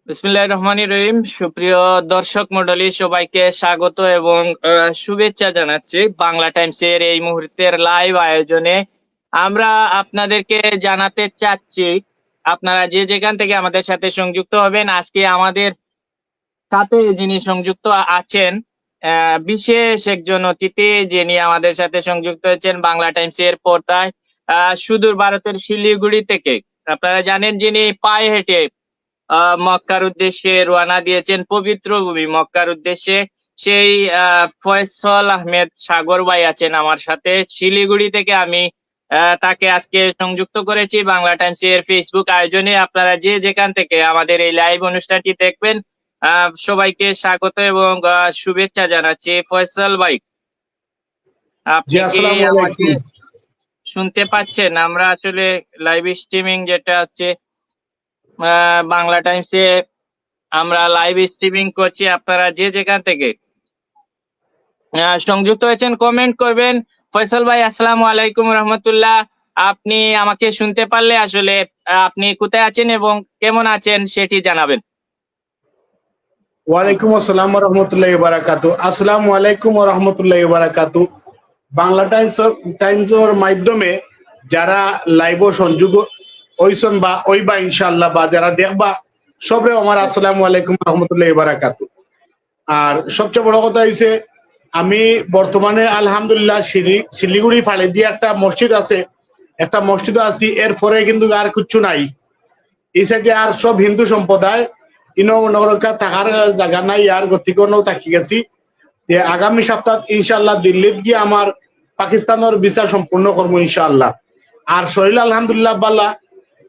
বিসমিল্লাহির রহমানির রহিম। সুপ্রিয় দর্শক মণ্ডলী, সবাইকে স্বাগত এবং শুভেচ্ছা জানাচ্ছি বাংলা টাইমসের এই মুহূর্তের লাইভ আয়োজনে। আমরা আপনাদেরকে জানাতে চাচ্ছি, আপনারা যে যেখান থেকে আমাদের সাথে সংযুক্ত হবেন, আজকে আমাদের সাথে যিনি সংযুক্ত আছেন বিশেষ একজন অতিথি, যিনি আমাদের সাথে সংযুক্ত হয়েছেন বাংলা টাইমসের পর্দায় সুদূর ভারতের শিলিগুড়ি থেকে। আপনারা জানেন, যিনি পায়ে হেঁটে মক্কার উদ্দেশ্যে রওনা দিয়েছেন, পবিত্র ভূমি মক্কার উদ্দেশ্যে। সেই ফয়সল আহমেদ সাগর ভাই আছেন আমার সাথে শিলিগুড়ি থেকে। আমি তাকে আজকে সংযুক্ত করেছি বাংলা টাইমস এর ফেসবুক আয়োজনে। আপনারা যে যেখান থেকে আমাদের এই লাইভ অনুষ্ঠানটি দেখবেন, সবাইকে স্বাগত এবং শুভেচ্ছা জানাচ্ছি। ফয়সল ভাই, আপনি কি আমাকে শুনতে পাচ্ছেন? আমরা আসলে লাইভ স্ট্রিমিং, যেটা হচ্ছে বাংলা টাইমসে আমরা লাইভ স্ট্রিমিং করছি, আপনারা যে যেখান থেকে সংযুক্ত হয়েছেন কমেন্ট করবেন। ফয়সল ভাই, আসসালামু আলাইকুম রহমতুল্লাহ। আপনি আমাকে শুনতে পারলে আসলে আপনি কোথায় আছেন এবং কেমন আছেন সেটি জানাবেন। ওয়ালাইকুম আসসালাম ওয়া রাহমাতুল্লাহি ওয়া বারাকাতুহু। আসসালামু আলাইকুম ওয়া রাহমাতুল্লাহি ওয়া বারাকাতুহু। বাংলা টাইমসের মাধ্যমে যারা লাইভ সংযোগ হইছেন বা ওইবা ইনশাআল্লাহ, বা যারা দেখবা, সবরে আমার আসসালামু আলাইকুম ওয়া রাহমাতুল্লাহি ওয়া বারাকাতুহু। আর সবচেয়ে বড় কথা হইছে, আমি বর্তমানে আলহামদুলিল্লাহ শিলিগুড়ি ফালে দিয়ে একটা মসজিদ আছে, একটা মসজিদ আছি, এরপরে কিন্তু আর কিচ্ছু নাই। এই সাইডে আর সব হিন্দু সম্প্রদায়, ইনগরকা থাকার জায়গা নাই, আর গতিকোণও থাকি গেছি। আগামী সপ্তাহ ইনশাআল্লাহ দিল্লিত গিয়ে আমার পাকিস্তানের ভিসা সম্পূর্ণ করবো ইনশাআল্লাহ। আর শরীর আলহামদুলিল্লাহ বাল্লা,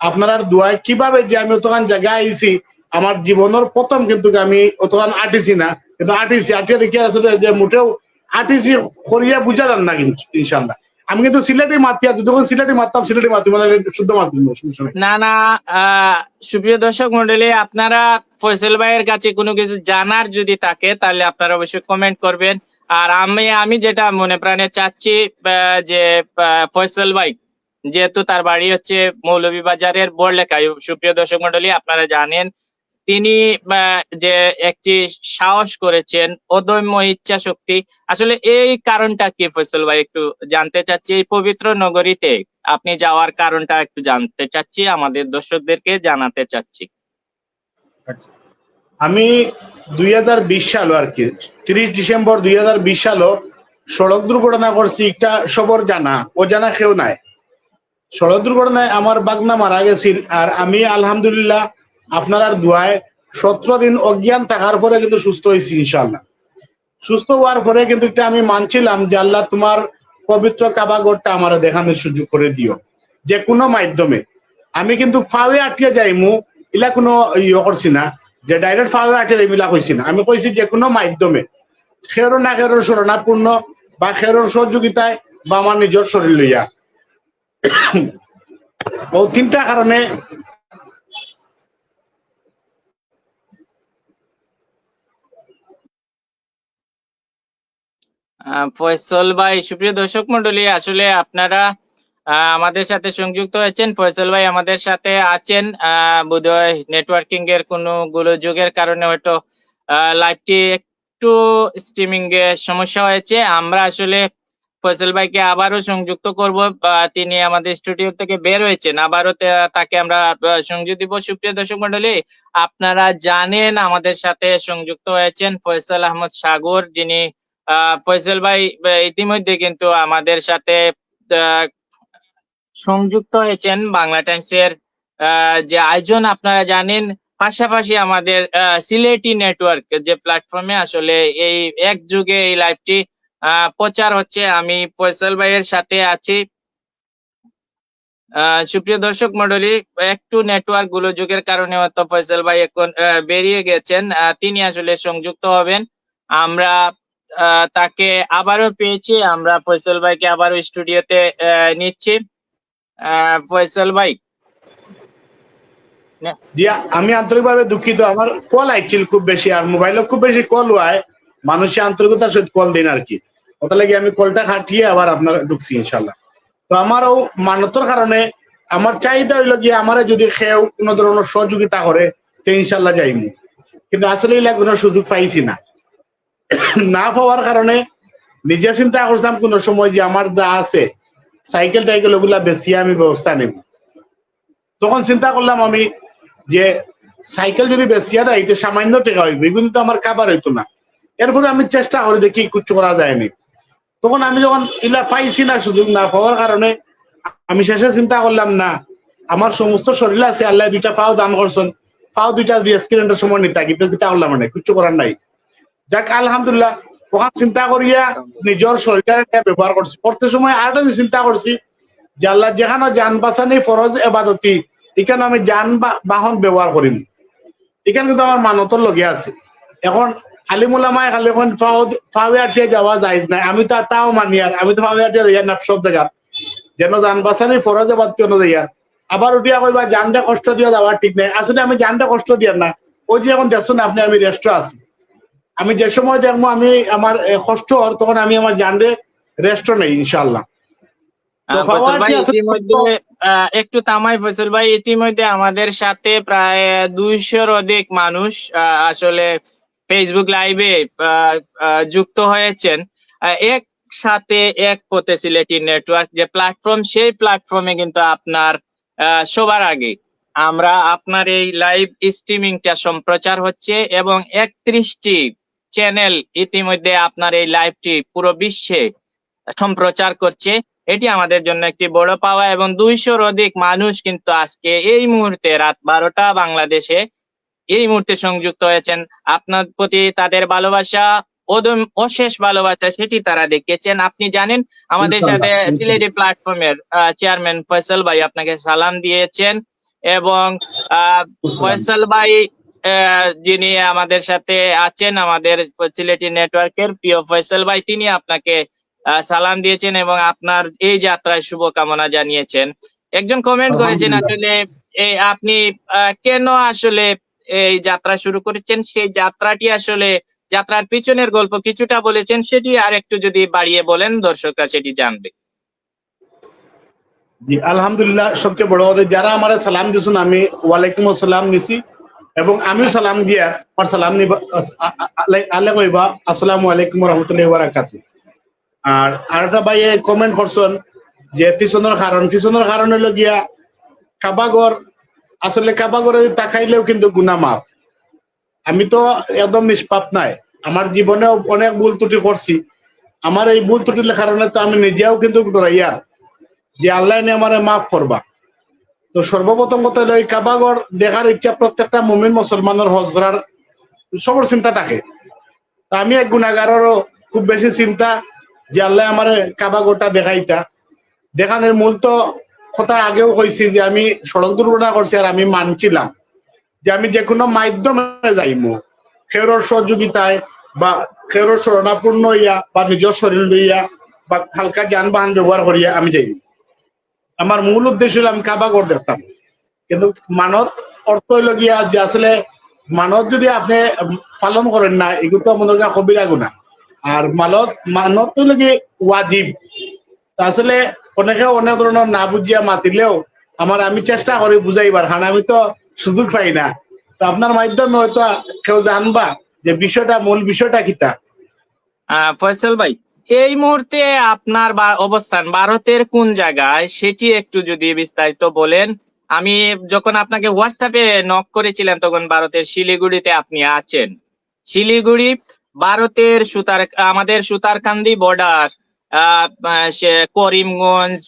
আপনার দোয়ায় কিভাবে যে আমি অতখান জায়গায় আইছি, আমার জীবনের প্রথম কিন্তু আমি অতখান আটিছি না, কিন্তু আটিয়ে দেখি আসলে যে মোটেও আটিছি করিয়া বুঝা যান না কিন্তু ইনশাআল্লাহ। আমি কিন্তু সিলেটি মাতি, আর যখন সিলেটি মারতাম সিলেটি মাতি, মানে শুদ্ধ মাতি না না। সুপ্রিয় দর্শক মন্ডলী, আপনারা ফয়সল ভাইয়ের কাছে কোনো কিছু জানার যদি থাকে তাহলে আপনারা অবশ্যই কমেন্ট করবেন। আর আমি যেটা মনে প্রাণে চাচ্ছি, যে ফয়সল ভাই যেহেতু তার বাড়ি হচ্ছে মৌলভীবাজারের বড়লেখায়, সুপ্রিয় দর্শক মন্ডলী আপনারা জানেন, তিনি যে একটি সাহস করেছেন, অদম্য ইচ্ছা শক্তি, আসলে এই কারণটা কি ফয়সল ভাই একটু জানতে চাচ্ছি। এই পবিত্র নগরীতে আপনি যাওয়ার কারণটা একটু জানতে চাচ্ছি, আমাদের দর্শকদেরকে জানাতে চাচ্ছি। আমি 2020 সাল আর কি 30 ডিসেম্বর 2020 সাল সড়ক দুর্ঘটনা করছি, একটা সবর জানা ও জানা কেউ নাই। সড়ক দুর্ঘটনায় আমার বাগনা মারা গেছিল, আর আমি আলহামদুলিল্লাহ আপনার দোয়ায় 17 দিন অজ্ঞান থাকার পরে কিন্তু সুস্থ হয়েছি ইনশাআল্লাহ। সুস্থ হওয়ার পরে কিন্তু আমি মানছিলাম যে আল্লাহ তোমার পবিত্র কাবা ঘরটা আমার দেখানোর সুযোগ করে দিও, যে কোনো মাধ্যমে। আমি কিন্তু ফাওয়ে আটকে যাইমু ইলা কোনো ইয়ে করছি না, যে ডাইরেক্ট ফাওয়ে আটকে যাইম ইলা কইছি না। আমি কইছি যে কোনো মাধ্যমে, খেরো না খেরো শরণাপূর্ণ বা খেরোর সহযোগিতায় বা আমার নিজের শরীর লইয়া, ও তিনটা কারণে ফয়সল ভাই, সুপ্রিয় দর্শক মন্ডলী, আসলে আপনারা আমাদের সাথে সংযুক্ত হয়েছেন। ফয়সল ভাই আমাদের সাথে আছেন, বোধহয় নেটওয়ার্কিং এর কোনো গোলযোগের কারণে হয়তো লাইভটি একটু স্ট্রিমিং এ সমস্যা হয়েছে। আমরা আসলে ফয়সল ভাইকে আবারও সংযুক্ত করব, তিনি আমাদের স্টুডিও থেকে বের হয়েছেন, আবারও তাকে আমরা সংযোগ দিব। সুপ্রিয় দর্শক মন্ডলী, আপনারা জানেন আমাদের সাথে সংযুক্ত হয়েছেন ফয়সল আহমদ সাগর, যিনি ফয়সল ভাই ইতিমধ্যে কিন্তু আমাদের সাথে সংযুক্ত হয়েছেন বাংলা টাইমসের যে আয়োজন আপনারা জানেন। পাশাপাশি আমাদের সিলেটি নেটওয়ার্ক যে প্ল্যাটফর্মে আসলে এই একযুগে এই লাইভটি প্রচার হচ্ছে। আমি ফয়সল ভাইয়ের সাথে আছি। সুপ্রিয় দর্শক মন্ডলী, একটু নেটওয়ার্ক গোলযোগের কারণে হয়তো ফয়সল ভাই এখন বেরিয়ে গেছেন, তিনি আসলে সংযুক্ত হবেন। আমরা তাকে আবারও পেয়েছি, আমরা ফয়সল ভাইকে আবারও স্টুডিওতে নিচ্ছি। ফয়সল ভাই, জি, আমি আন্তরিকভাবে দুঃখিত, আমার কল আইছিল খুব বেশি, আর মোবাইলে খুব বেশি কল হয়, মানুষের আন্তরিকতার সহিত কল দিন আর কি। ওটা লাগে আমি কলটা কাটিয়ে আবার আপনার ঢুকছি ইনশাল্লাহ। তো আমারও মান্যতার কারণে আমার চাহিদা হইল গিয়ে, আমার যদি কেউ কোনো ধরনের সহযোগিতা করে, তো ইনশাল্লাহ যাইমু, কিন্তু আসলে এগুলা কোনো সুযোগ পাইছি না। না পাওয়ার কারণে নিজে চিন্তা করতাম কোন সময় যে আমার যা আছে সাইকেল টাইকেল ওগুলা বেশি আমি ব্যবস্থা নেব। তখন চিন্তা করলাম আমি যে সাইকেল যদি বেশিয়া দেয় এটা সামান্য টাকা হইবে, কিন্তু আমার কাবার হইতো না। এরপরে আমি চেষ্টা করে দেখি কিছু করা যায়নি। তখন আমি যখন ইলা পাইছি না, সুযোগ না পাওয়ার কারণে আমি শেষে চিন্তা করলাম না, আমার সমস্ত শরীর আছে, আল্লাহ দুইটা পাও দান করছেন, পাও দুইটা দিয়ে স্ক্রিনের সময় নিতা কিন্তু চিন্তা করলাম মানে কিছু করার নাই। যাক আলহামদুলিল্লাহ, ওখান চিন্তা করিয়া নিজের শরীরটা ব্যবহার করছি। করতে সময় আরেকটা চিন্তা করছি যে আল্লাহ যেখানে যান বাঁচানি ফরজ এবাদতি, এখানে আমি যান বাহন ব্যবহার করিম, এখানে কিন্তু আমার মানতর লগে আছে। এখন আলিমুলামায় খালি এখন ফাওয়ে আটিয়া যাওয়া যায় না, আমি তো তাও মানি, আর আমি তো ফাওয়ে আটিয়া যাই না সব জায়গা, যেন যান বাঁচানি ফরজ এবাদতি অন্য যাইয়ার। আবার উঠিয়া কইবা জানটা কষ্ট দিয়ে যাওয়া ঠিক নাই, আসলে আমি জানটা কষ্ট দিয়ার না। ওই যে এখন দেখছো না আপনি, আমি রেস্ট আছি, আমি যে সময় দেখবো আমি আমার কষ্ট হর, তখন আমি আমার জানরে রেস্ট নেই ইনশাআল্লাহ। ফয়সাল ভাই ইতিমধ্যে একটু তামাই, ফয়সাল ভাই ইতিমধ্যে আমাদের সাথে প্রায় 200-র অধিক মানুষ আসলে ফেসবুক লাইভে যুক্ত হয়েছেন। একসাথে এক পথে সিলেটি নেটওয়ার্ক যে প্ল্যাটফর্ম, সেই প্ল্যাটফর্মে কিন্তু আপনার সবার আগে আমরা আপনার এই লাইভ স্ট্রিমিংটা সম্প্রচার হচ্ছে এবং 31টি চ্যানেল ইতিমধ্যে আপনার এই লাইভটি পুরো বিশ্বে সম্প্রচার করছে। এটি আমাদের জন্য একটি বড় পাওয়া এবং 200-র অধিক মানুষ কিন্তু আজকে এই মুহূর্তে রাত 12টা বাংলাদেশে এই মুহূর্তে সংযুক্ত হয়েছেন। আপনার প্রতি তাদের ভালোবাসা, অশেষ ভালোবাসা, সেটি তারা দেখিয়েছেন। আপনি জানেন আমাদের সাথে সিলেটি প্ল্যাটফর্মের চেয়ারম্যান ফয়সাল ভাই আপনাকে সালাম দিয়েছেন এবং ফয়সাল ভাই যিনি আমাদের সাথে আছেন, আমাদের সিলেটি নেটওয়ার্কের প্রিয় ফয়সাল ভাই, তিনি আপনাকে সালাম দিয়েছেন এবং আপনার এই যাত্রায় শুভকামনা জানিয়েছেন। একজন কমেন্ট করেছেন আসলে আপনি কেন আসলে এই যাত্রা শুরু করেছেন, সেই যাত্রাটি আসলে যাত্রার পিছনের গল্প কিছুটা বলেছেন, সেটি আর একটু যদি বাড়িয়ে বলেন দর্শকরা সেটি জানবে। জি আলহামদুলিল্লাহ, সবচেয়ে বড় কথা যারা আমার সালাম দিয়েছেন আমি ওয়ালাইকুম আসসালাম নিছি এবং আমিও সালাম দিয়া আমার সালাম নিবা, আল্লাহ কইবা আসসালামু আলাইকুম ওয়া রাহমাতুল্লাহি ওয়া বারাকাতুহু। আর আরেকটা ভাই কমেন্ট করছেন যে পিছনের কারণ হলো গিয়া কাবাগর, আসলে কাবাগরে তাকাইলেও কিন্তু গুনাহ মাফ। আমি তো একদম নিষ্পাপ নাই, আমার জীবনেও অনেক ভুল ত্রুটি করছি। আমার এই ভুল ত্রুটির কারণে তো আমি নিজেও কিন্তু ডরাইয়ার যে আল্লাহ নিয়ে আমারে মাফ করবা। তো সর্বপ্রথম কথা হলো এই কাবাগর দেখার ইচ্ছা প্রত্যেকটা মুমিন মুসলমানের, হজ করার সবার চিন্তা থাকে। তো আমি এক গুনাহগারেরও খুব বেশি চিন্তা যে আল্লাহ আমারে কাবাগরটা দেখানোর মূল তো কথা আগেও কইছি যে আমি সড়ক দুর্ঘটনা করছি আর আমি মানছিলাম যে আমি যে কোনো মাধ্যমে যাইমু, খেরোর সহযোগিতায় বা খেরোর শরণাপূর্ণ হইয়া বা নিজের শরীর লইয়া বা হালকা যানবাহন ব্যবহার করিয়া আমি যাইমু। আমার মূল উদ্দেশ্য হলো আমি কাবাগর দেখতাম। কিন্তু মানত অর্থ হইল গিয়া যে আসলে মানত যদি আপনি পালন করেন না, এগুলো তো মনে করেন কবিরা গুনাহ। আর মানত হইল কি ওয়াজিব। আসলে অনেকে অনেক ধরনের না বুঝিয়া মাতিলেও আমি চেষ্টা করি বুঝাইবার, কারণ আমি তো সুযোগ পাই না। তো আপনার মাধ্যমে হয়তো কেউ জানবা যে মূল বিষয়টা কিতা। ফয়সাল ভাই, এই মুহূর্তে আপনার অবস্থান ভারতের কোন জায়গায় সেটি একটু যদি বিস্তারিত বলেন। আমি যখন আপনাকে হোয়াটসঅ্যাপে নক করেছিলাম তখন ভারতের শিলিগুড়িতে আপনি আছেন। শিলিগুড়ি ভারতের আমাদের সুতারকান্দি বর্ডার, করিমগঞ্জ,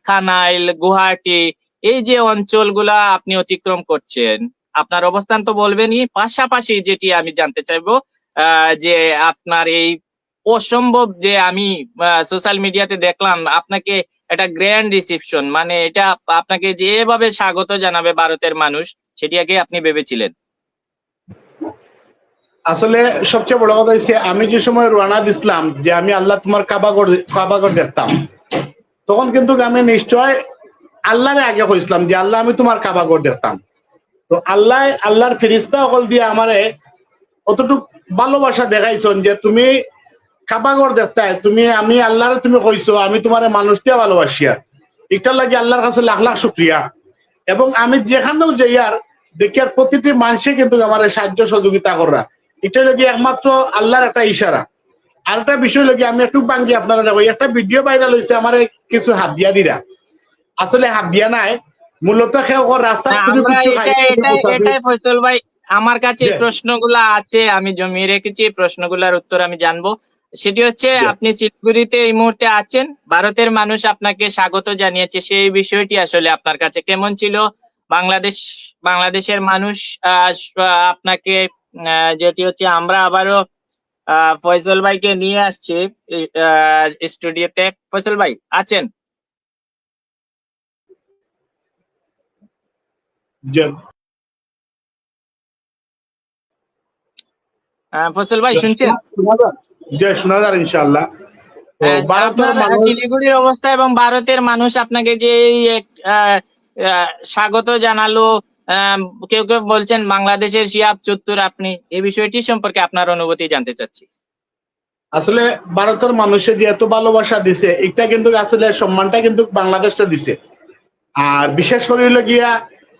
কানাইল, গুয়াহাটি, এই যে অঞ্চলগুলা আপনি অতিক্রম করছেন, আপনার অবস্থান তো বলবেনই, পাশাপাশি যেটি আমি জানতে চাইবো যে আপনার এই অসম্ভব যে আমি সোশ্যাল মিডিয়াতে দেখলাম আপনাকে একটা গ্র্যান্ড রিসিপশন, মানে এটা আপনাকে যেভাবে স্বাগত জানাবে ভারতের মানুষ, সেটি আগে আপনি ভেবেছিলেন? আসলে সবচেয়ে বড় কথা হচ্ছে আমি যে সময় রওনা দিছিলাম যে আমি আল্লাহ তোমার কাবাগর দেখতাম, তখন কিন্তু আমি নিশ্চয় আল্লাহরে আগে কইছিলাম যে আল্লাহ আমি তোমার কাবাগর দেখতাম। তো আল্লাহর ফেরেশতা সকল দিয়ে আমারে অতটুক ভালোবাসা দেখাইছেন যে তুমি কাবাগর দেখতাই, আমি আল্লাহরে তুমি কইছো আমি তোমারে মানুষ দিয়ে ভালোবাসি। আর এটা লাগে আল্লাহর কাছে লাখ লাখ শুকরিয়া। এবং আমি যেখানেও যাই আর দেখিয়ার প্রতিটি মানুষে কিন্তু আমার সাহায্য সহযোগিতা করা, এটা লাগে একমাত্র আল্লাহর একটা ইশারা। আর একটা বিষয় লাগে আমি একটু বাঙ্গি আপনারা দেখো, একটা ভিডিও ভাইরাল হয়েছে আমার কিছু হাত দিয়া দিরা, আসলে হাত দিয়া নাই, মূলত রাস্তা তুমি আমরা কিছু খাই এটাই ফয়সল ভাই, আমার কাছে এই প্রশ্নগুলো আছে, আমি জমিয়ে রেখেছি, প্রশ্নগুলোর উত্তর আমি জানবো। সেটি হচ্ছে, আপনি শিলিগুড়িতে এই মুহূর্তে আছেন, ভারতের মানুষ আপনাকে স্বাগত জানিয়েছে, সেই বিষয়টি আসলে আপনার কাছে কেমন ছিল? বাংলাদেশের মানুষ আপনাকে যেটি হচ্ছে, আমরা আবারও ফয়সল ভাইকে নিয়ে আসছি স্টুডিওতে। ফয়সল ভাই আছেন? ফয়সল ভাই শুনছেন? শোনা যার ইনশাআল্লাহ। ভারতের মানুষ, শিলিগুড়ির অবস্থা এবং ভারতের মানুষ আপনাকে যে স্বাগত জানালো, কেউ কেউ বলছেন বাংলাদেশের শিয়াব চত্বর আপনি, এই বিষয়টি সম্পর্কে আপনার অনুভূতি জানতে চাচ্ছি। আসলে ভারতের মানুষের যে এত ভালোবাসা দিছে, এটা কিন্তু আসলে সম্মানটা কিন্তু বাংলাদেশটা দিছে। আর বিশেষ করে হইল গিয়া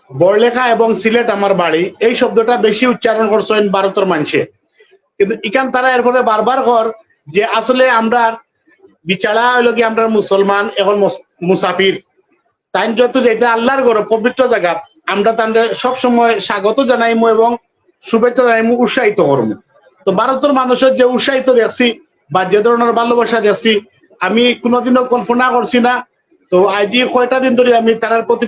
বড়লেখা এবং সিলেট আমার বাড়ি, এই শব্দটা বেশি উচ্চারণ করছেন ভারতের মানুষে, কিন্তু ইখান তারা এরপরে বারবার কর যে আসলে আমরা বিচারা হইল গিয়ে আমরা মুসলমান, এখন মুসাফির, তাই যত যেটা আল্লাহর ঘর পবিত্র জায়গা, আমরা তাদের সবসময় স্বাগত জানাইমু এবং শুভেচ্ছা জানাইমু, উৎসাহিত করবো। তো ভারতের মানুষের যে উৎসাহিত দেখছি বা যে ধরনের ভালোবাসা দেখছি, আমি কোনোদিনও কল্পনা করছি না। তো আজ কয়টা দিন ধরে আমি তার প্রতি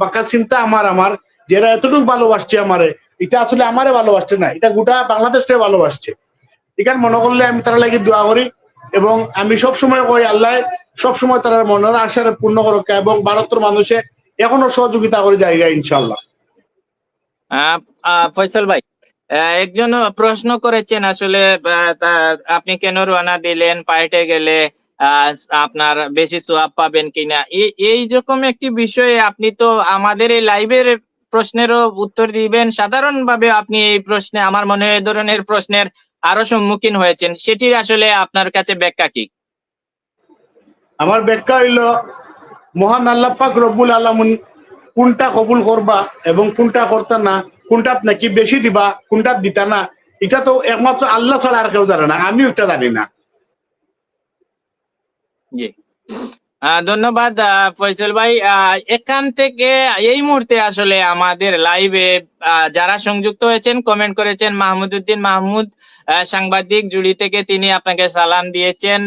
বাঁকা চিন্তা আমার যারা এতটুকু ভালোবাসছে আমারে, এটা আসলে আমারে ভালোবাসছে না, এটা গোটা বাংলাদেশটাই ভালোবাসছে। এখানে মনে করলে আমি তারা লাগি দোয়া করি, এবং আমি সবসময় কই আল্লাহ সবসময় তারা মনের আশার পূর্ণ করুক, এবং ভারতের মানুষে এখনো সহযোগিতা করে জায়গা ইনশাল্লাহ। ফয়সল ভাই, একজন প্রশ্ন করেছেন আসলে, আপনি কেন রওনা দিলেন, পাল্টে গেলে আপনার বেশি সোয়াব পাবেন কিনা, এই রকম একটি বিষয়ে আপনি তো আমাদের এই লাইভের প্রশ্নেরও উত্তর দিবেন। সাধারণভাবে আপনি এই প্রশ্নে, আমার মনে হয় এই ধরনের প্রশ্নের আরো সম্মুখীন হয়েছেন, সেটির আসলে আপনার কাছে ব্যাখ্যা কি? আমার ব্যাখ্যা হইল, মহান আল্লাহ পাক রব্বুল আলামিন কোনটা কবুল করবা এবং কোনটা করতা না, কোনটাত নাকি বেশি দিবা, কোনটাত দিতা না, এটা তো একমাত্র আল্লাহ ছাড়া আর কেউ জানে না, আমি ওটা জানি না। জি, ধন্যবাদ ফয়সল ভাই। এখান থেকে এই মুহূর্তে আসলে আমাদের লাইভে যারা সংযুক্ত হয়েছেন, কমেন্ট করেছেন, মাহমুদউদ্দিন মাহমুদ সাংবাদিক জুড়ি থেকে, তিনি আপনাকে সালাম দিয়েছেন।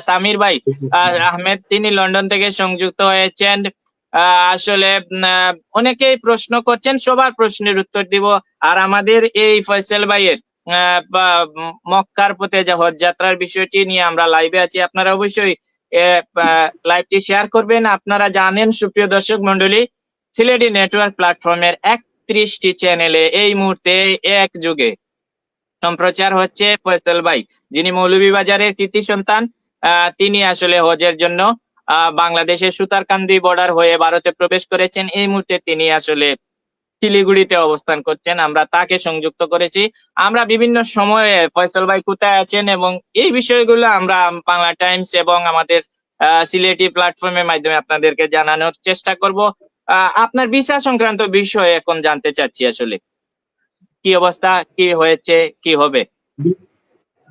সামির ভাই আহমেদ, তিনি লন্ডন থেকে সংযুক্ত হয়েছেন। আসলে অনেকেই প্রশ্ন করছেন, সবার প্রশ্নের উত্তর দিব। আর আমাদের এই ফয়সল ভাইয়ের মক্কার পথে যে হজ যাত্রার বিষয়টি নিয়ে আমরা লাইভে আছি, আপনারা অবশ্যই লাইভটি শেয়ার করবেন। আপনারা জানেন সুপ্রিয় দর্শক মন্ডলী, সিলেটি নেটওয়ার্ক প্ল্যাটফর্মের 31টি চ্যানেলে এই মুহূর্তে এক যুগে সম্প্রচার হচ্ছে ফয়সল ভাই, যিনি মৌলভীবাজারের কৃতি সন্তান। তিনি আসলে হজের জন্য বাংলাদেশের সুতারকান্দি বর্ডার হয়ে ভারতে প্রবেশ করেছেন। এই মুহূর্তে তিনি আসলে শিলিগুড়িতে অবস্থান করছেন, আমরা তাকে সংযুক্ত করেছি। আমরা বিভিন্ন সময়ে ফয়সল ভাই কোথায় আছেন এবং এই বিষয়গুলো আমরা বাংলা টাইমস এবং আমাদের সিলেটি প্ল্যাটফর্মের মাধ্যমে আপনাদেরকে জানানোর চেষ্টা করব। আপনার ভিসা সংক্রান্ত বিষয়ে এখন জানতে চাচ্ছি, আসলে কি অবস্থা, কি হয়েছে, কি হবে?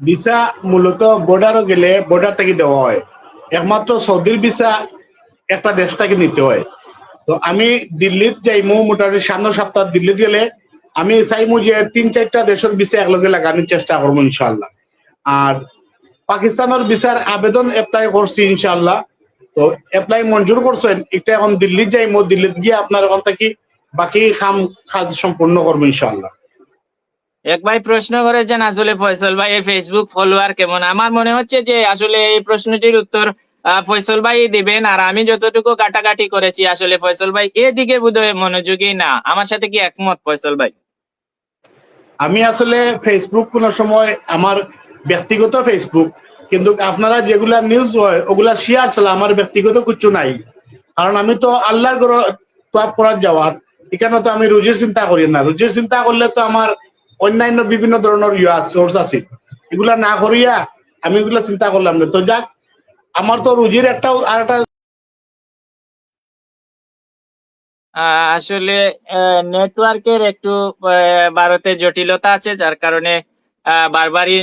ভিসা মূলত বর্ডারও গেলে বর্ডার থেকে দেওয়া হয়, একমাত্র সৌদির ভিসা একটা দেশ থেকে নিতে হয়। তো আমি দিল্লিত যাইমু, মোটামুটি সামনের সপ্তাহ দিল্লি গেলে আমি চাইমু যে 3-4টা দেশের ভিসা একলগে লাগানোর চেষ্টা করবো ইনশাল্লাহ। আর পাকিস্তানের ভিসার আবেদন অ্যাপ্লাই করছি ইনশাল্লাহ, তো অ্যাপ্লাই মঞ্জুর করছেন, এটা এখন দিল্লি যাইমু, দিল্লিতে গিয়ে আপনার ওখান থেকে বাকি কাজ সম্পূর্ণ করবো ইনশাল্লাহ। এক ভাই প্রশ্ন করেছেন আসলে ফয়সল ভাই এর ফেসবুক ফলোয়ার কেমন। আমার মনে হচ্ছে যে আসলে এই প্রশ্নটির উত্তর ফয়সল ভাই দিবেন, আর আমি যতটুকু কাটাকাটি করেছি আসলে ফয়সল ভাই এদিকে বোধহয় মনোযোগী না। আমার সাথে কি একমত ফয়সল ভাই? আমি আসলে ফেসবুক কোন সময় আমার ব্যক্তিগত ফেসবুক, কিন্তু আপনারা যেগুলা নিউজ হয় ওগুলা শেয়ার ছিল, আমার ব্যক্তিগত কিছু নাই। কারণ আমি তো আল্লাহর ঘর তোয়াব করার যাওয়ার, এখানে তো আমি রুজির চিন্তা করি না। রুজির চিন্তা করলে তো আমার অন্যান্য বিভিন্ন ধরনের সোর্স আছে, এগুলা না করিয়া আমি এগুলা চিন্তা করলাম না। তো যাক, আমার তো রুজির একটা আর একটা আসলে নেটওয়ার্কের একটু ভারতে জটিলতা আছে, যার কারণে বারবারই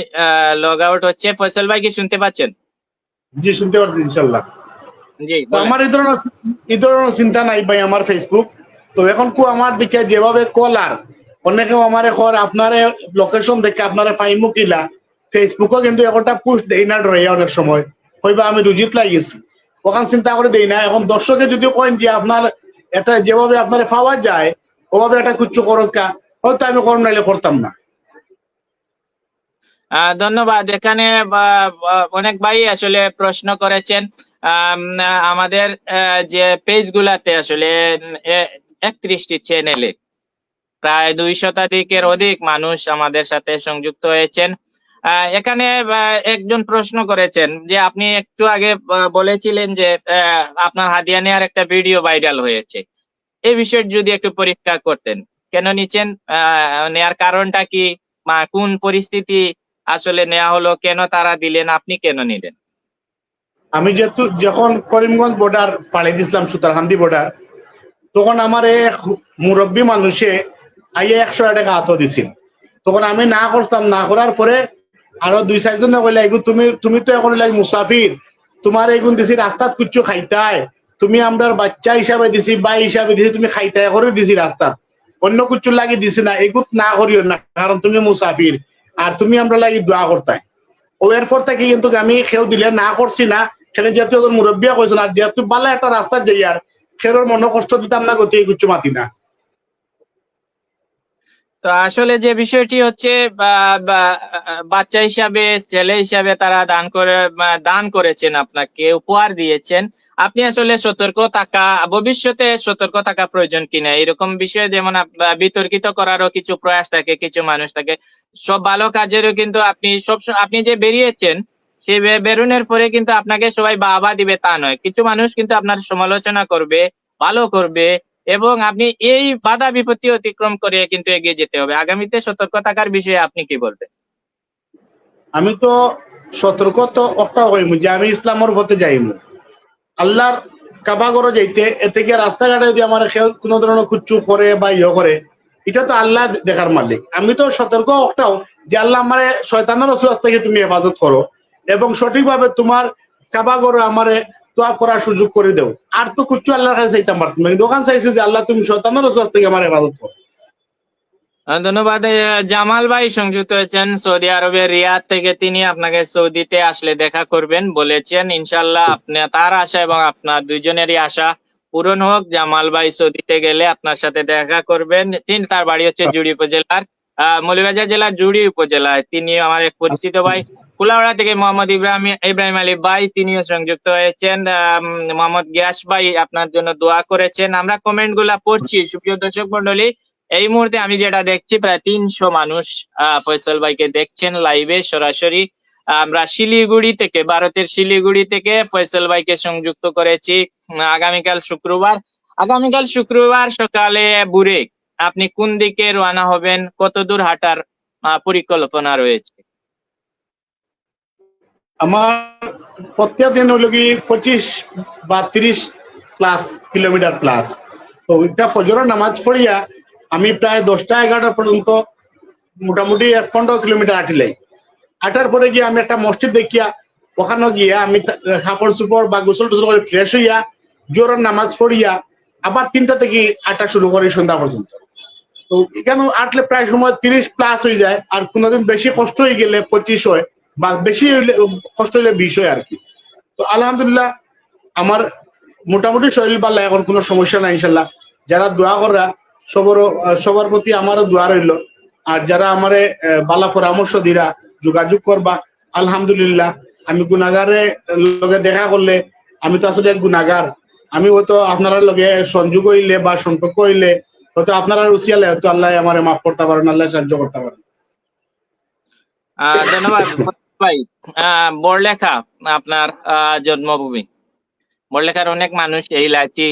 লগ আউট হচ্ছে। ফয়সাল ভাই কি শুনতে পাচ্ছেন? জি, শুনতে পাচ্ছি ইনশাল্লাহ। জি তো বলেন। আমার এই ধরনের চিন্তা নাই ভাই আমার ফেসবুক। তো এখন আমার দিকে যেভাবে কলার অনেকেও আমার এখন আপনার লোকেশন দেখে আপনারা ফাইমু কিলা ফেসবুকও কিন্তু একটা পুশ দেই না ডরে অনেক সময় হইবা আমি রুজিত লাগিয়েছি ওখান চিন্তা করে দেই না। এখন দর্শকে যদি কইন যে আপনার এটা যেভাবে আপনার পাওয়া যায় ওভাবে একটা কুচ্ছু করকা হয়তো আমি করম নাইলে করতাম না। ধন্যবাদ। এখানে অনেক ভাই আসলে প্রশ্ন করেছেন আমাদের যে পেজ গুলাতে আসলে 31টি চ্যানেলে প্রায় 2 শতাধিকের অধিক মানুষ আমাদের সাথে সংযুক্ত হয়েছেন। এখানে একজন প্রশ্ন করেছেন যে আপনি একটু আগে বলেছিলেন যে আপনার হাদিয়া নেওয়ার একটা ভিডিও ভাইরাল হয়েছে। এই বিষয়টা যদি একটু পরিষ্কার করতেন, কেন নিচ্ছেন, নেয়ার কারণটা কি, বা কোন পরিস্থিতি আসলে নেওয়া হলো, কেন তারা দিলেন, আপনি কেন নিলেন? আমি যেহেতু যখন করিমগঞ্জ বর্ডার পাড়ি দিছিলাম সুতারকান্দি বর্ডার তখন আমার এক মুরব্বী মানুষে আইয়া 100 টাকা হাতও দিছিল। তখন আমি না করতাম, না করার পরে আরো 2-4 জন কইলা এগু তুমি তো এখন মুসাফির, তোমার এগুন দিছি রাস্তাত কুচ্ছু খাইতায়, তুমি আমরার বাচ্চা হিসাবে দিছি ভাই হিসাবে দিছি তুমি খাইতায় করে দিছি রাস্তাত, অন্য কুচ্ছু লাগি দিছি না, এগুত না করিও না কারণ তুমি মুসাফির আর তুমি আমরা লাগি দোয়া করতাই। ও এরপর থেকে কিন্তু আমি খেউ দিলে না করছি না, সেখানে যেহেতু মুরব্বিয়া কইছেন আর যেহেতু বালা একটা রাস্তা যাই আর খেরোর মনে কষ্ট দিতাম না গতি কুচ্ছু মাতি না। তো আসলে যে বিষয়টি হচ্ছে বাচ্চা হিসাবে, ছেলে হিসাবে তারা দান করেছেন, আপনাকে উপহার দিয়েছেন। আপনি আসলে সতর্ক থাকা, ভবিষ্যতে সতর্ক থাকা প্রয়োজন কিনা এরকম বিষয়ে, যেমন বিতর্কিত করারও কিছু প্রয়াস থাকে, কিছু মানুষ থাকে। সব ভালো কাজেরও কিন্তু আপনি যে বেরিয়েছেন, সেই বেরোনোর পরে কিন্তু আপনাকে সবাই বাহবা দিবে তা নয়। কিছু মানুষ কিন্তু আপনার সমালোচনা করবে, ভালো করবে, এবং আপনি এই বাধা বিপত্তি অতিক্রম করে কিন্তু এগিয়ে যেতে হবে। আগামীতে সতর্ক থাকার বিষয়ে আপনি কি বলবেন? আমি তো সতর্ক তো একটা হইমু যে আমি ইসলামের পথে যাইমু, আল্লাহর কাবা ঘরে যাইতে এতে গিয়ে রাস্তাঘাটে যদি আমার কোনো ধরনের কুচ্ছু করে বা ইয়ে করে এটা তো আল্লাহ দেখার মালিক। আমি তো সতর্ক একটাও যে আল্লাহ আমার শয়তানের ওসওয়াস থেকে তুমি হেফাজত করো এবং সঠিকভাবে তোমার কাবা ঘরে আমারে তোয়া করার সুযোগ করে দেও। আর তো কুচ্ছু আল্লাহর কাছে চাইতাম পারতাম না, কিন্তু ওখানে চাইছি যে আল্লাহ তুমি শয়তানের ওসওয়াস থেকে আমার হেফাজত করো। ধন্যবাদ। জামাল ভাই সংযুক্ত হয়েছেন সৌদি আরবের রিয়াদ থেকে। তিনি আপনাকে সৌদিতে আসলে দেখা করবেন বলেছেন। ইনশাল্লাহ আপনি তার আশা এবং আপনার দুইজনেরই আশা পূরণ হোক। জামাল ভাই সৌদিতে গেলে আপনার সাথে দেখা করবেন। তার বাড়ি হচ্ছে জুড়ি উপজেলার মৌলভীবাজার জেলার জুড়ি উপজেলায়। তিনি আমার এক পরিচিত ভাই। কুলাউড়া থেকে মোহাম্মদ ইব্রাহিম আলী ভাই, তিনিও সংযুক্ত হয়েছেন। মোহাম্মদ গিয়াস ভাই আপনার জন্য দোয়া করেছেন। আমরা কমেন্ট গুলা পড়ছি, সুপ্রিয় দর্শক মন্ডলী। এই মুহূর্তে আমি যেটা দেখছি প্রায় 300 মানুষ ফয়সাল ভাইকে দেখছেন লাইভে সরাসরি। আমরা শিলিগুড়ি থেকে, ভারতের শিলিগুড়ি থেকে ফয়সাল ভাইকে সংযুক্ত করেছি। আগামীকাল শুক্রবার সকালে বুরেক আপনি কোন দিকে রওনা হবেন, কত দূর হাঁটার পরিকল্পনা রয়েছে? আমার প্রত্যেক দিন হলো কি 25 বা 30 প্লাস কিলোমিটার প্লাস। তো ওইটা ফজরের নামাজ পড়িয়া আমি প্রায় 10টা-11টা পর্যন্ত মোটামুটি 15 কিলোমিটার হাঁটিলাই। হাঁটার পরে গিয়ে আমি একটা মসজিদ দেখিয়া ওখানে গিয়া আমি কাপড় চোপড় বা গোসল টোসল করে ফ্রেশ হইয়া জোরের নামাজ পড়িয়া আবার 3টা থেকে হাঁটা শুরু করি সন্ধ্যা পর্যন্ত। তো এখানে হাঁটলে প্রায় সময় 30 প্লাস হয়ে যায়, আর কোনোদিন বেশি কষ্ট হয়ে গেলে 25 হয় বা বেশি হইলে কষ্ট হইলে 20 হয় আর কি। তো আলহামদুলিল্লাহ আমার মোটামুটি শরীর ভালো, এখন কোনো সমস্যা নাই ইনশাল্লাহ। যারা দোয়া করা সবার প্রতি আমারও দোয়া রইল। আর যারা আমারে বালা পরামর্শ দিরা যোগাযোগ করবা। আলহামদুলিল্লাহ আমি গুনাগারে লগে দেখা করলে, আমি তো আসলে গুনাগার, আমি হয়তো আপনারা লগে সংযোগ হইলে বা সম্পর্ক হইলে হয়তো আপনারা রুচিয়ালে হয়তো আল্লাহ আমারে মাফ করতে পারেন, আল্লাহ সাহায্য করতে পারেন। ধন্যবাদ ভাই। বড়লেখা আপনার জন্মভূমি। বড়লেখার অনেক মানুষ এই লাইভটি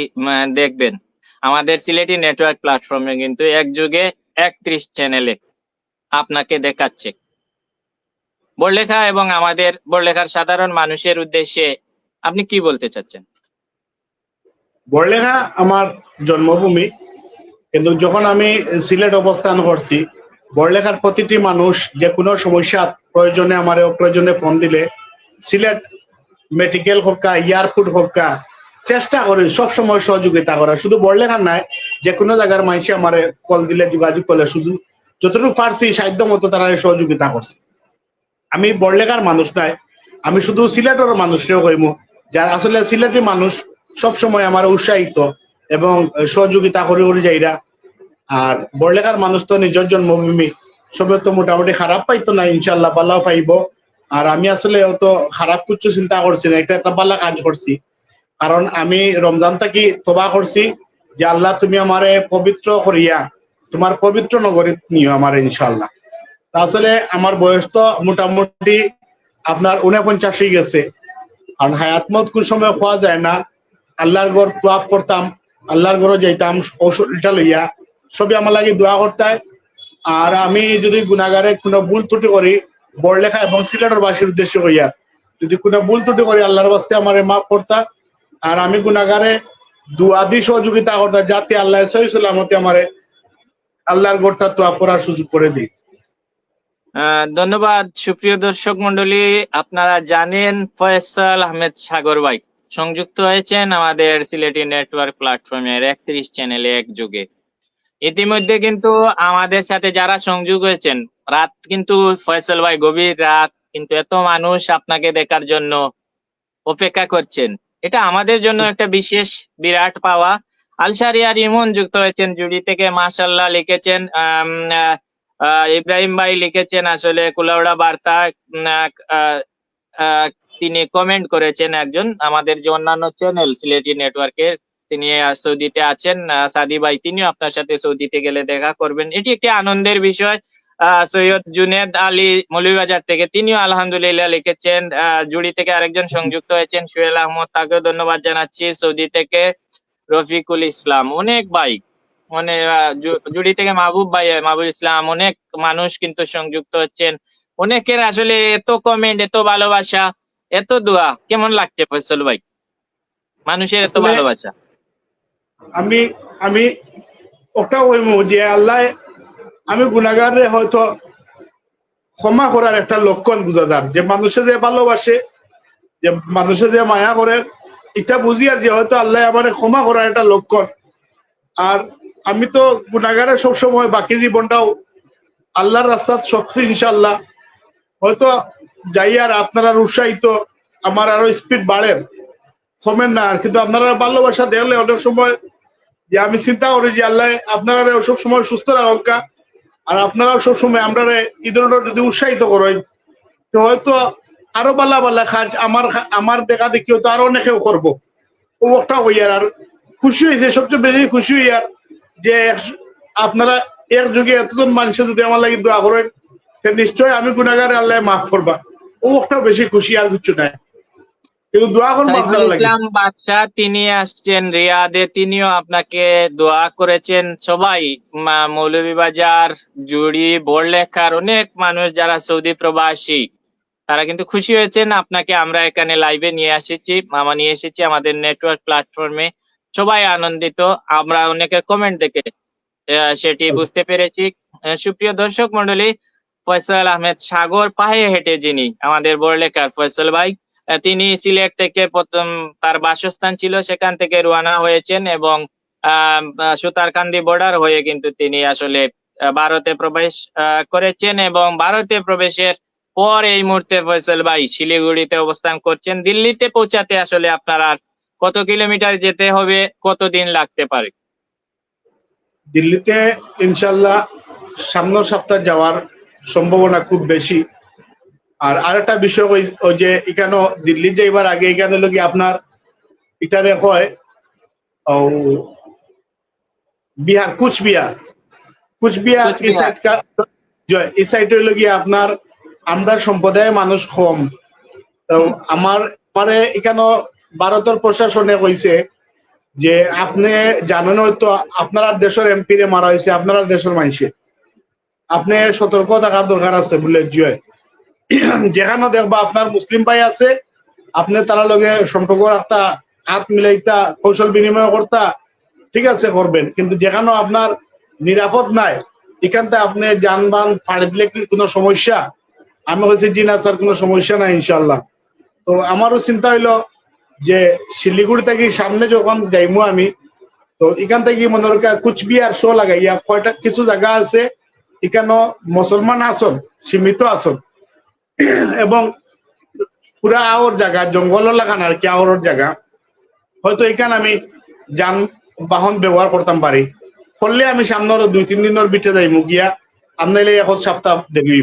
দেখবেন। আমাদের সিলেটি নেটওয়ার্ক প্ল্যাটফর্মে কিন্তু একযোগে 31 চ্যানেলে আপনাকে দেখাচ্ছে। বড়লেখা এবং আমাদের বড়লেখার সাধারণ মানুষের উদ্দেশ্যে আপনি কি বলতে চাচ্ছেন? বড়লেখা আমার জন্মভূমি, কিন্তু যখন আমি সিলেট অবস্থান করছি, বড়লেখার প্রতিটি মানুষ যে কোনো সমস্যা প্রয়োজনে আমার প্রয়োজনে ফোন দিলে সিলেট মেডিকেল হোক এয়ারপোর্ট হোক চেষ্টা করি সবসময় সহযোগিতা করা। শুধু বড়লেখার নাই, যে কোনো জায়গার মানুষে আমার কল দিলে যোগাযোগ করলে শুধু যতটুকু পারছি সাধ্য মতো তারা সহযোগিতা করছে। আমি বড়লেখার মানুষ নাই, আমি শুধু সিলেটের মানুষকেও কইম, যারা আসলে সিলেটি মানুষ সবসময় আমার উৎসাহিত এবং সহযোগিতা করে করে যাইরা। আর বড়লেখার মানুষ তো নিজের জন্মভূমি, সবে তো মোটামুটি খারাপ পাইতো না, ইনশাল্লাহ ভালো পাইব। আর আমি আসলে অত খারাপ কিছু চিন্তা করছি না, একটা ভালো কাজ করছি। কারণ আমি রমজান থাকি তোবা করছি যে আল্লাহ তুমি আমারে পবিত্র করিয়া তোমার পবিত্র নগরী নিও আমার, ইনশাল্লাহ। আসলে আমার বয়স তো মোটামুটি আপনার 49 হয়ে গেছে, কারণ হায়াত মত কোন সময় খোয়া যায় না। আল্লাহর ঘর তোয়াব করতাম, আল্লাহর ঘরে যাইতাম ঔষধটা লইয়া, সবই আমার লাগে দোয়া করতে। আর আমি যদি গুনাগারে কোনো ভুল ত্রুটি করি, বড়লেখা এবং সিলেটের বাসীর উদ্দেশ্যে হইয়া যদি কোনো ভুল ত্রুটি করি, আল্লাহর বাস্তে আমারে মাফ করতা। আর আমি গুনাগারে দুয়া দি সহযোগিতা করতাম, যাতে আল্লাহ সহি সালামতে আমারে আল্লাহর ঘরটা তোয়াব করার সুযোগ করে দিই। ধন্যবাদ। সুপ্রিয় দর্শক মন্ডলী, আপনারা জানেন ফয়সাল আহমেদ সাগর ভাই সংযুক্ত হয়েছেন আমাদের সিলেটি নেটওয়ার্ক প্ল্যাটফর্মের 31 চ্যানেলে এক যুগে। ইতিমধ্যে কিন্তু আমাদের সাথে যারা সংযোগ হয়েছেন, রাত কিন্তু ফয়সাল ভাই গভীর রাত, কিন্তু এত মানুষ আপনাকে দেখার জন্য অপেক্ষা করছেন, এটা আমাদের জন্য একটা বিশেষ বিরাট পাওয়া। আলশারিয়ার ইমন যুক্ত হয়েছেন জুড়ি থেকে, মাশাল্লাহ লিখেছেন। ইব্রাহিম ভাই লিখেছেন আসলে কুলাউড়া বার্তা, তিনি কমেন্ট করেছেন একজন আমাদের যে অন্যান্য চ্যানেল সিলেটি নেটওয়ার্কের, তিনি সৌদিতে আছেন। সাদি ভাই তিনিও আপনার সাথে সৌদিতে গেলে দেখা করবেন, এটি একটি আনন্দের বিষয়। সৈয়দ জুনেদ আলী মৌলভীবাজার থেকে তিনিও আলহামদুলিল্লাহ লিখেছেন। জুড়ি থেকে আরেকজন সংযুক্ত হয়েছেন সোহেল আহমদ, তাকেও ধন্যবাদ জানাচ্ছি। সৌদি থেকে রফিকুল ইসলাম, অনেক ভাই, মানে জুড়ি থেকে মাহবুব ভাই, মাহবুব ইসলাম, অনেক মানুষ কিন্তু সংযুক্ত হচ্ছেন। অনেকের আসলে এত কমেন্ট, এত ভালোবাসা, এত দোয়া, কেমন লাগছে ফয়সাল ভাই মানুষের এত ভালোবাসা? আমি আমি ওটা হইমু যে আল্লাহ আমি গুনাহগারে হয়তো ক্ষমা করার একটা লক্ষণ বুঝাদার, যে মানুষে যে ভালোবাসে, যে মানুষে যে মায়া করে, এটা বুঝি আর যে হয়তো আল্লাহ আমার ক্ষমা করার একটা লক্ষণ। আর আমি তো গুনাহগারে সবসময় বাকি জীবনটাও আল্লাহর রাস্তাত সবচেয়ে ইনশাল্লাহ হয়তো যাই। আর আপনারা উৎসাহিত আমার আরো স্পিড বাড়ে, কমেন না। আর কিন্তু আপনারা ভালোবাসা দেখলে অনেক সময় যে আমি চিন্তা করি যে আল্লাহ আপনারা সব সময় সুস্থ রাখা, আর আপনারাও সবসময় আমরা ঈদের যদি উৎসাহিত করেন, তো হয়তো আরো বালা বালা কাজ আমার দেখা দেখি হয়তো আরো অনেকেও করবো। ও একটা হইয়ার আর খুশি হয়েছে, সবচেয়ে বেশি খুশি হইয়ার যে আপনারা এক যুগে এতজন মানুষের যদি আমার লাগে দোয়া করেন, নিশ্চয় আমি গুনাহগারে আল্লাহ মাফ করবা। ও একটা বেশি খুশি, আর কিছু নাই। কিন্তু দোয়া করবো আপনারা লাগে। ইসলাম বাদশা তিনি আসছেন রিয়াদে, তিনিও আপনাকে দোয়া করেছেন। সবাই মৌলভীবাজার, জুড়ি, বড়লেখার অনেক মানুষ যারা সৌদি প্রবাসী, তারা কিন্তু খুশি হয়েছেন আপনাকে আমরা এখানে লাইভে নিয়ে এসেছি আমাদের নেটওয়ার্ক প্ল্যাটফর্মে। সবাই আনন্দিত, আমরা অনেকের কমেন্ট দেখে সেটি বুঝতে পেরেছি। সুপ্রিয় দর্শক মন্ডলী, ফয়সাল আহমেদ সাগর পায়ে হেঁটে যিনি আমাদের বড়লেখার ফয়সাল ভাই, তিনি সিলেট থেকে প্রথম তার বাসস্থান ছিল, সেখান থেকে রওনা হয়েছেন এবং সুতারকান্দি বর্ডার হয়ে কিন্তু তিনি আসলে ভারতে প্রবেশ করেছেন, এবং ভারতে প্রবেশের পর এই মুহূর্তে ফয়সাল ভাই শিলিগুড়িতে অবস্থান করছেন। দিল্লিতে পৌঁছাতে আসলে আপনার আর কত কিলোমিটার যেতে হবে, কতদিন লাগতে পারে? দিল্লিতে ইনশাল্লাহ সামনের সপ্তাহে যাওয়ার সম্ভাবনা খুব বেশি। আর আরেকটা বিষয় ওই যে এখানে দিল্লি যাইবার আগে এখানে লোক আপনার এটারে হয় বিহার, কুচবিহার এই সাইড হইল গিয়ে আপনার আমরা সম্প্রদায়ের মানুষ কম। তো আমার এখানে ভারতের প্রশাসনে কইছে যে আপনি জানেন হয়তো আপনার দেশের এমপি রে মারা হয়েছে, আপনার দেশের মানুষে, আপনি সতর্ক থাকার দরকার আছে বলে। যেখানে দেখবা আপনার মুসলিম ভাই আছে, আপনি তারা লগে সম্পর্ক রাখতা হাত মিলাইতা কৌশল বিনিময় করতা, ঠিক আছে করবেন, কিন্তু যেখানে আপনার নিরাপদ নাই এখানটা আপনি যানবাহন ফাড়ে দিলে কি কোনো সমস্যা? আমি বলছি জি না স্যার, কোনো সমস্যা নাই ইনশাল্লাহ। তো আমারও চিন্তা হইলো যে শিলিগুড়ি থেকে সামনে যখন যাইমু আমি, তো এখান থেকে মনে রাখা কুচবিহার শো লাগাইয়া কয়টা কিছু জায়গা আছে এখানে মুসলমান আসন সীমিত আসন এবং পুরা আওর জায়গা জঙ্গল লাগান আর কি আওর জায়গা, হয়তো এখানে আমি যানবাহন ব্যবহার করতাম পারি, করলে আমি সামনের 2-3 দিনের ভিতরে যাইমু গিয়া আপনাইলে এখন সপ্তাহ দেখবি।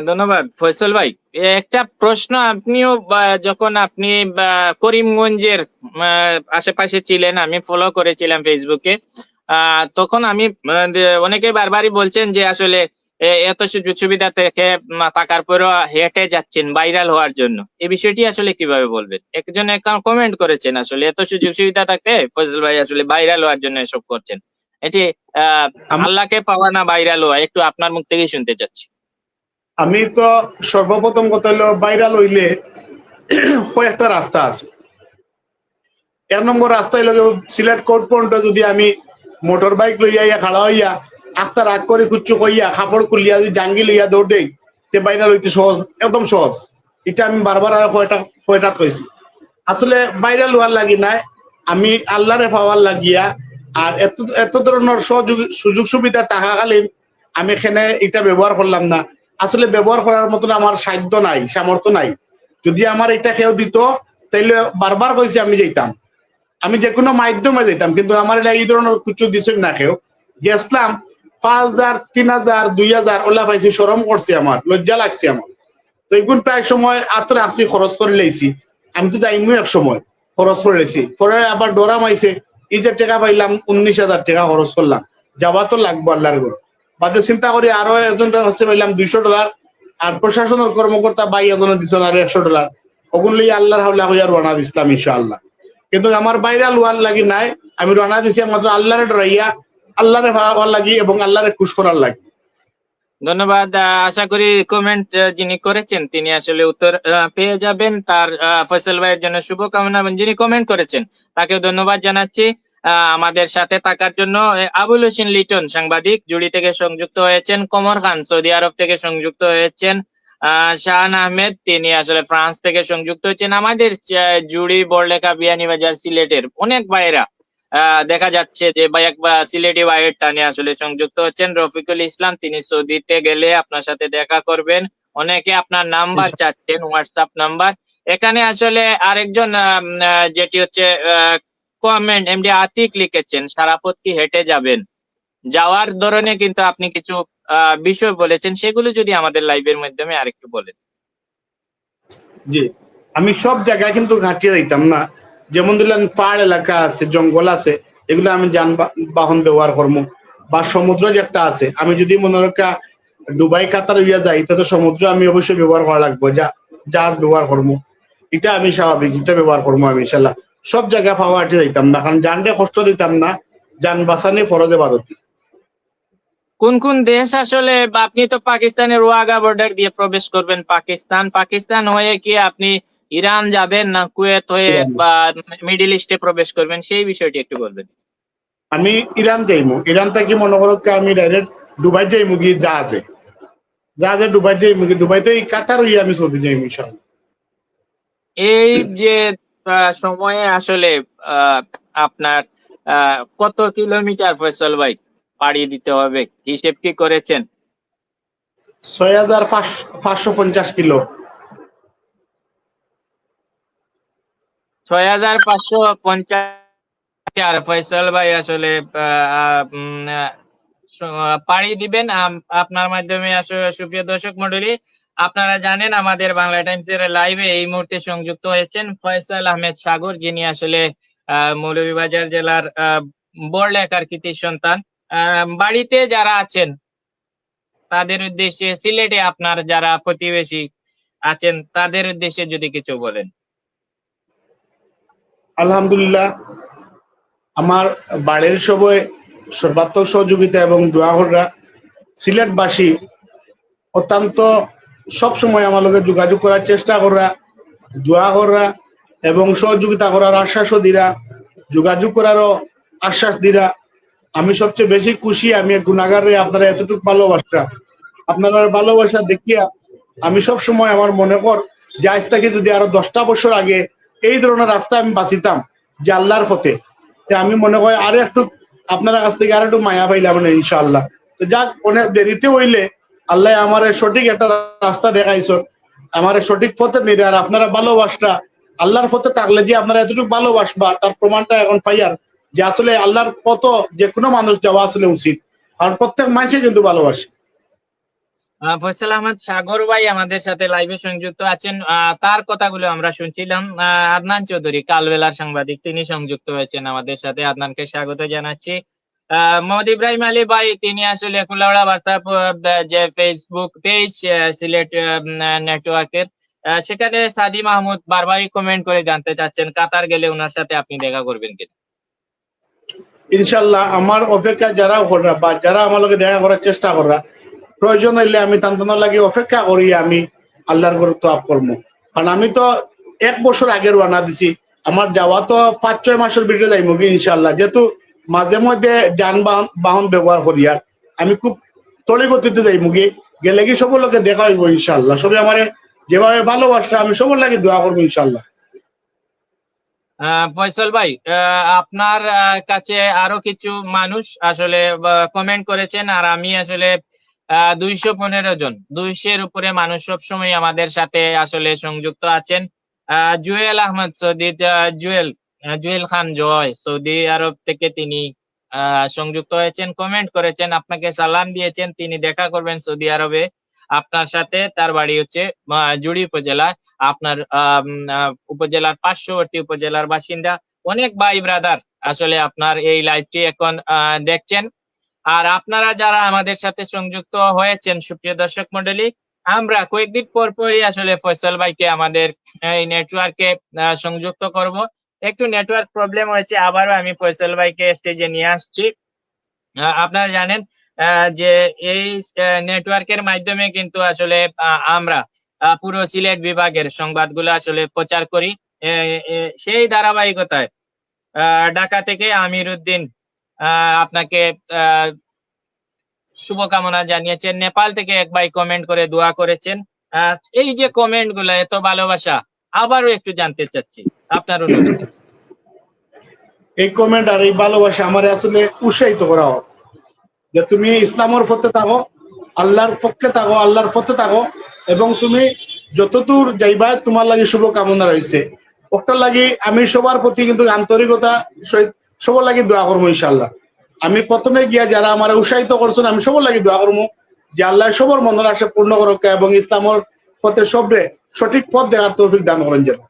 ধন্যবাদ ফয়সল ভাই। একটা প্রশ্ন, আপনিও যখন আপনি করিমগঞ্জের আশেপাশে ছিলেন, আমি ফলো করেছিলাম ফেসবুকে, তখন আমি অনেকে বারবারই বলছেন যে আসলে এত সুযোগ সুবিধা থেকে থাকার পরেও হেঁটে যাচ্ছেন ভাইরাল হওয়ার জন্য। এই বিষয়টি আসলে কিভাবে বলবেন? একজন কমেন্ট করেছেন আসলে এত সুযোগ সুবিধা থাকতে ফয়সল ভাই আসলে ভাইরাল হওয়ার জন্য এসব করছেন। এটি আল্লাহকে পাওয়া না ভাইরাল হওয়া, একটু আপনার মুখ থেকেই শুনতে চাচ্ছি। আমি তো সর্বপ্রথম কথা হলো ভাইরাল হইলে কয়েকটা রাস্তা আছে। 1 নম্বর রাস্তা হইলো সিলেট কোর্ট পর্যন্ত যদি আমি মোটর বাইক লইয়া খাড়া হইয়া আক্তার রাগ করে কুচ্ছু কইয়া কাপড় খুলিয়া যদি জাঙ্গি লইয়া দৌড় দেই, তে ভাইরাল হইতে সহজ, একদম সহজ। এটা আমি বারবার আর কয়টা কইছি। আসলে ভাইরাল হওয়ার লাগি নাই, আমি আল্লাহরে পাওয়ার লাগিয়া আর এত ধরনের সুযোগ সুবিধা থাকাকালীন আমি এখানে এটা ব্যবহার করলাম না। আসলে ব্যবহার করার মতন আমার সাধ্য নাই, সামর্থ্য নাই। যদি আমার এটা কেউ দিত তাইলে বারবার কইছি আমি যেতাম, আমি যে কোনো মাধ্যমে যেতাম, কিন্তু আমার এটা এই ধরনের কিছু দিচ্ছেন না কেউ। গেছিলাম 5,000, 3,000, 2,000 ওলা পাইছি, শরম করছে আমার, লজ্জা লাগছে আমার। তো এগুন প্রায় সময় আতরে আসি খরচ করে লেছি, আমি তো যাইমু এক সময় খরচ করে লেছি, পরে আবার ডরা মাইছে এই যে টাকা পাইলাম 19,000 টাকা খরচ করলাম, যাওয়া তো লাগবো আল্লাহর ঘর। বাদে চিন্তা করি আরো একজনের কাছে পাইলাম $200, আর প্রশাসনের কর্মকর্তা ভাই একজনে দিচ্ছেন আরো $100, ওগুন লই আল্লাহর হাওলা হইয়া রওনা দিছিলাম ইনশাআল্লাহ। কিন্তু আমার ভাইরাল হওয়ার লাগি নাই, আমি রওনা দিছি মাত্র আল্লাহরে ডরাইয়া, আল্লাহরে ভালো লাগি এবং আল্লাহরে খুশ করার লাগি। ধন্যবাদ। আশা করি কমেন্ট যিনি করেছেন তিনি আসলে উত্তর পেয়ে যাবেন। তার ফয়সল ভাইয়ের জন্য শুভকামনা, এবং যিনি কমেন্ট করেছেন তাকেও ধন্যবাদ জানাচ্ছি আমাদের সাথে থাকার জন্য। আবুল হোসেন লিটন সাংবাদিক জুড়ি থেকে সংযুক্ত হয়েছেন, কমর খান সৌদি আরব থেকে সংযুক্ত হয়েছেন, শাহান আহমেদ তিনি আসলে ফ্রান্স থেকে সংযুক্ত হয়েছেন, আমাদের জুড়ি বড়লেখা বিয়ানীবাজার সিলেটের অনেক ভাইয়েরা দেখা যাচ্ছে যে সিলেটি ভাইয়ের টানে আসলে সংযুক্ত হচ্ছেন। রফিকুল ইসলাম তিনি সৌদিতে গেলে আপনার সাথে দেখা করবেন, অনেকে আপনার নাম্বার চাচ্ছেন, হোয়াটসঅ্যাপ নাম্বার। এখানে আসলে আরেকজন যেটি হচ্ছে কমেন্ট এমডি আতিক লিখেছেন, সারা পথ কি হেঁটে যাবেন? যাওয়ার ধরনে কিন্তু আপনি কিছু বিষয় বলেছেন, সেগুলো যদি আমাদের লাইভের মাধ্যমে আরেকটু বলেন। জি, আমি সব জায়গায় কিন্তু ঘাটিয়ে দিতাম না, যেমন ধরলেন পাহাড় এলাকা আছে, জঙ্গল আছে, এগুলো আমি যানবাহন ব্যবহার করবো, বা সমুদ্র যেটা আছে, আমি যদি মনে রাখা দুবাই কাতার হইয়া যাই তাহলে সমুদ্র আমি অবশ্যই ব্যবহার করা লাগবো, যা ব্যবহার করবো এটা আমি স্বাভাবিক, এটা ব্যবহার করবো আমি ইনশাল্লাহ। সব জায়গায় পাওয়া হাঁটে দিতাম না, কারণ জানটা কষ্ট দিতাম না, যান বাঁচানি ফরজে বাদতি। কোন কোন দেশ আসলে, আপনি তো পাকিস্তানের ওয়াগা বর্ডার দিয়ে প্রবেশ করবেন পাকিস্তান হয়ে কি আপনি ইরান যাবেন, না কুয়েত হয়ে বা মিডল ইস্টে প্রবেশ করবেন, সেই বিষয়টি একটু বলবেন। আমি ইরান যাইমু, ইরান থেকে মনে করো আমি ডাইরেক্ট দুবাই যাইমু, গিয়ে জাহাজে দুবাই যাইমু, দুবাইতে কাতার হইয়া আমি সৌদি যাইমু ইনশাআল্লাহ। এই যে সময়ে আসলে আপনার কত কিলোমিটার ফয়সল ভাই পাড়ি দিতে হবে, হিসেব কি করেছেন? 6,550 কিলো। 6,550 ফয়সল ভাই আসলে পাড়ি দিবেন আপনার মাধ্যমে। আসলে সুপ্রিয় দর্শক মন্ডলী, আপনারা জানেন আমাদের বাংলা টাইমস এর লাইভে এই মুহূর্তে সংযুক্ত হয়েছেন ফয়সাল আহমেদ সাগর, যিনি আসলে মৌলভীবাজার জেলার বড়লেখার কৃতি সন্তান। বাড়িতে যারা আছেন তাদের উদ্দেশ্যে, সিলেটে আপনার যারা প্রতিবেশী আছেন তাদের উদ্দেশ্যে যদি কিছু বলেন। আলহামদুলিল্লাহ, আমার বাড়ির সবাই সর্বাত্মক সহযোগিতা এবং দোয়াহররা, সিলেটবাসী অত্যন্ত সবসময় আমার লগে যোগাযোগ করার চেষ্টা করা, দোয়া করা এবং সহযোগিতা করার আশ্বাসও দিরা, যোগাযোগ করারও আশ্বাস দিরা। আমি সবচেয়ে বেশি খুশি, আমি এক গুণাগারে আপনারা এতটুকু ভালোবাসা, আপনারা ভালোবাসা দেখিয়া আমি সব সময় আমার মনে কর যে আজ থেকে যদি আরো 10টা বছর আগে এই ধরনের রাস্তা আমি বাঁচিতাম যে আল্লাহর পথে, আমি মনে হয় আরো একটু আপনার কাছ থেকে আরো একটু মায়া পাইলাম না ইনশাআল্লাহ। তো যাক, অনেক দেরিতে হইলে আল্লাহ আমার সঠিক একটা রাস্তা দেখাইছ, আমার সঠিক পথে নিলে। আর আপনারা ভালোবাসটা আল্লাহর পথে থাকলে যে আপনারা এতটুকু ভালোবাসবা তার প্রমাণটা এখন পাইয়ার যে আসলে আল্লাহর পথ যে কোনো মানুষ যাওয়া আসলে উচিত, কারণ প্রত্যেক মানুষই কিন্তু ভালোবাসে। ফয়সাল আহমদ সাগর ভাই আমাদের সাথে লাইভে সংযুক্ত আছেন, তার কথাগুলো আমরা শুনছিলাম। আদনান চৌধুরী কালবেলার সাংবাদিক, তিনি সংযুক্ত হয়েছেন আমাদের সাথে, আদনানকে স্বাগত জানাচ্ছি। মোহাম্মদ ইব্রাহিম আলী ভাই, তিনি আসলে কুলাউড়া বার্তা যে ফেসবুক পেজ সিলেট নেটওয়ার্কের, সেখানে সাদি মাহমুদ বারবারই কমেন্ট করে জানতে চাচ্ছেন কাতার গেলে ওনার সাথে আপনি দেখা করবেন কিনা। ইনশাল্লাহ আমার অপেক্ষা যারা করা বা যারা আমার লগে দেখা করার চেষ্টা করা, প্রয়োজন হইলে আমি তান্তানোর লাগে অপেক্ষা করি, আমি আল্লাহর গুরুত্ব আপ করবো। কারণ আমি তো 1 বছর আগে রওনা দিছি, আমার যাওয়া তো 5-6 মাসের ভিতরে যাইব কি ইনশাল্লাহ। যেহেতু মাঝে মধ্যে যানবাহন ব্যবহার করি, আর আমি খুব তড়ি গতিতে যাইব কি, গেলে কি সবার লোকে দেখা হইব ইনশাল্লাহ। সবাই আমার যেভাবে ভালোবাসা, আমি সবার লাগে দোয়া করবো ইনশাল্লাহ। ফয়সাল ভাই, আপনার কাছে আরো কিছু মানুষ আসলে কমেন্ট করেছেন, আর আমি আসলে 215 জন, 200-এর উপরে মানুষ সবসময় আমাদের সাথে আসলে সংযুক্ত আছেন। জুয়েল আহমদ সৌদি, জুয়েল খান জয় সৌদি আরব থেকে তিনি সংযুক্ত হয়েছেন, কমেন্ট করেছেন, আপনাকে সালাম দিয়েছেন, তিনি দেখা করবেন সৌদি আরবে আপনার সাথে। তার বাড়ি হচ্ছে জুড়ি উপজেলা, আপনার উপজেলার পার্শ্ববর্তী উপজেলার বাসিন্দা। অনেক ভাই ব্রাদার আসলে আপনার এই লাইভটি এখন দেখছেন। আর আপনারা যারা আমাদের সাথে সংযুক্ত হয়েছেন, সুপ্রিয় দর্শক মন্ডলী, আমরা কয়েকদিন পর পরই আসলে ফয়সাল ভাইকে আমাদের এই নেটওয়ার্কে সংযুক্ত করব। একটু নেটওয়ার্ক প্রবলেম হয়েছে, আবারও আমি ফয়সাল ভাইকে স্টেজে নিয়ে আসছি। আপনারা জানেন যে এই নেটওয়ার্কের মাধ্যমে কিন্তু আসলে আমরা পুরো সিলেট বিভাগের সংবাদগুলো আসলে প্রচার করি। সেই ধারাবাহিকতায় ঢাকা থেকে আমির উদ্দিন আপনাকে শুভকামনা জানিয়েছেন। নেপাল থেকে এক ভাই কমেন্ট করে দোয়া করেছেন। এই যে কমেন্ট গুলো, এত ভালোবাসা, আবারও একটু জানতে চাচ্ছি আপনার অনুভূতি। এই কমেন্ট আর এই ভালোবাসা আমার আসলে উৎসাহিত করা হোক যে তুমি ইসলামের পথে থাকো, আল্লাহর পক্ষে থাকো, আল্লাহর পথে থাকো, এবং তুমি যতদূর যাইবা তোমার লাগে শুভকামনা রয়েছে। ওটার লাগে আমি সবার প্রতি কিন্তু আন্তরিকতা সবার লাগে দোয়া করবো ইনশাল্লাহ। আমি প্রথমে গিয়া যারা আমার উৎসাহিত করছেন, আমি সবার লাগে দোয়া করবো যে আল্লাহ সবার মনের আশা পূর্ণ করুক এবং ইসলামের পথে সবরে সঠিক পথ দেখার তৌফিক দান করেন যেন।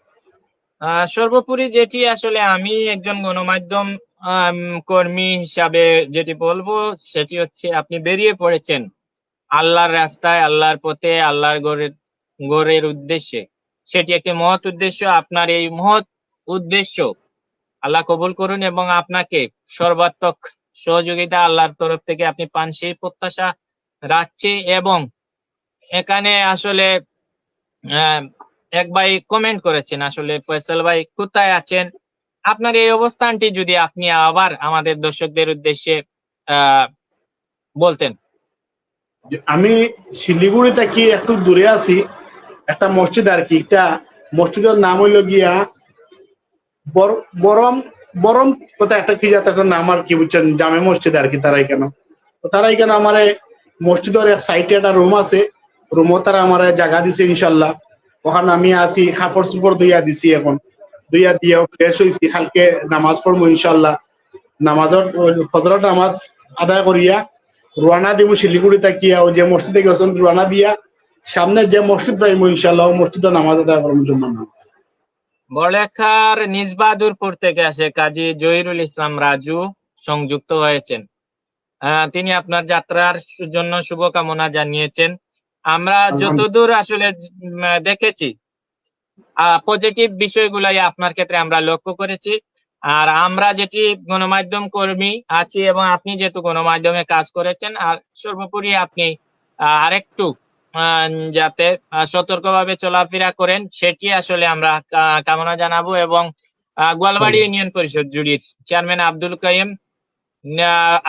সর্বোপরি যেটি আসলে আমি একজন গণমাধ্যম কর্মী হিসাবে যেটি বলবো, সেটি হচ্ছে আপনি বেরিয়ে পড়েছেন আল্লাহর রাস্তায়, আল্লাহর পথে, আল্লাহর গড়ের উদ্দেশ্যে। সেটি একটি মহৎ উদ্দেশ্য। আপনার এই মহৎ উদ্দেশ্য আল্লাহ কবুল করুন এবং আপনাকে সর্বাত্মক সহযোগিতা আল্লাহর তরফ থেকে আপনি পান, সেই প্রত্যাশা রাখছি। এবং এখানে আসলে এক ভাই কমেন্ট করেছেন, আসলে ফয়সাল ভাই কোথায় আছেন, আপনার এই অবস্থানটি যদি আপনি আবার আমাদের দর্শকদের উদ্দেশ্যে বলতেন। আমি শিলিগুড়ি থেকে একটু দূরে আছি, একটা মসজিদ আর কি, একটা মসজিদের নাম হইল গিয়া বরম বরম কোথায় একটা কি জাত একটা নাম আর কি, বুঝছেন, জামে মসজিদ আর কি। তারাই কেন আমার মসজিদের এক সাইডে একটা রুম আছে, রুমও তারা আমার জায়গা দিছে ইনশাল্লাহ। ওখানে আমি আসি, কাপড় চোপড় ধুইয়া দিছি, এখন ধুইয়া দিয়ে ফ্রেশ হয়েছি, কালকে নামাজ পড়বো ইনশাল্লাহ। নামাজের ফজরের নামাজ আদায় করিয়া রোয়ানা দিব শিলিগুড়ি তাকিয়া, ওই যে মসজিদে গেছেন রোয়ানা দিয়া সামনে যে মসজিদ পাইব ইনশাল্লাহ, ও মসজিদে নামাজ আদায় করবো জুম্মার নামাজ। বড়লেখার নিজবাদুরপুর থেকে আসে কাজী জহিরুল ইসলাম রাজু সংযুক্ত হয়েছেন। তিনি আপনার যাত্রার জন্য শুভকামনা জানিয়েছেন। আমরা যতদূর আসলে দেখেছি পজিটিভ বিষয়গুলাই আপনার ক্ষেত্রে আমরা লক্ষ্য করেছি। আর আমরা যেটি গণমাধ্যম কর্মী আছি এবং আপনি যেহেতু গণমাধ্যমে কাজ করেছেন, আর সর্বোপরি আপনি আরেকটু যাতে সতর্কভাবে চলাফেরা করেন সেটি আসলে আমরা কামনা জানাবো। এবং গোয়ালবাড়ি ইউনিয়ন পরিষদ জুড়ির চেয়ারম্যান আব্দুল কাইম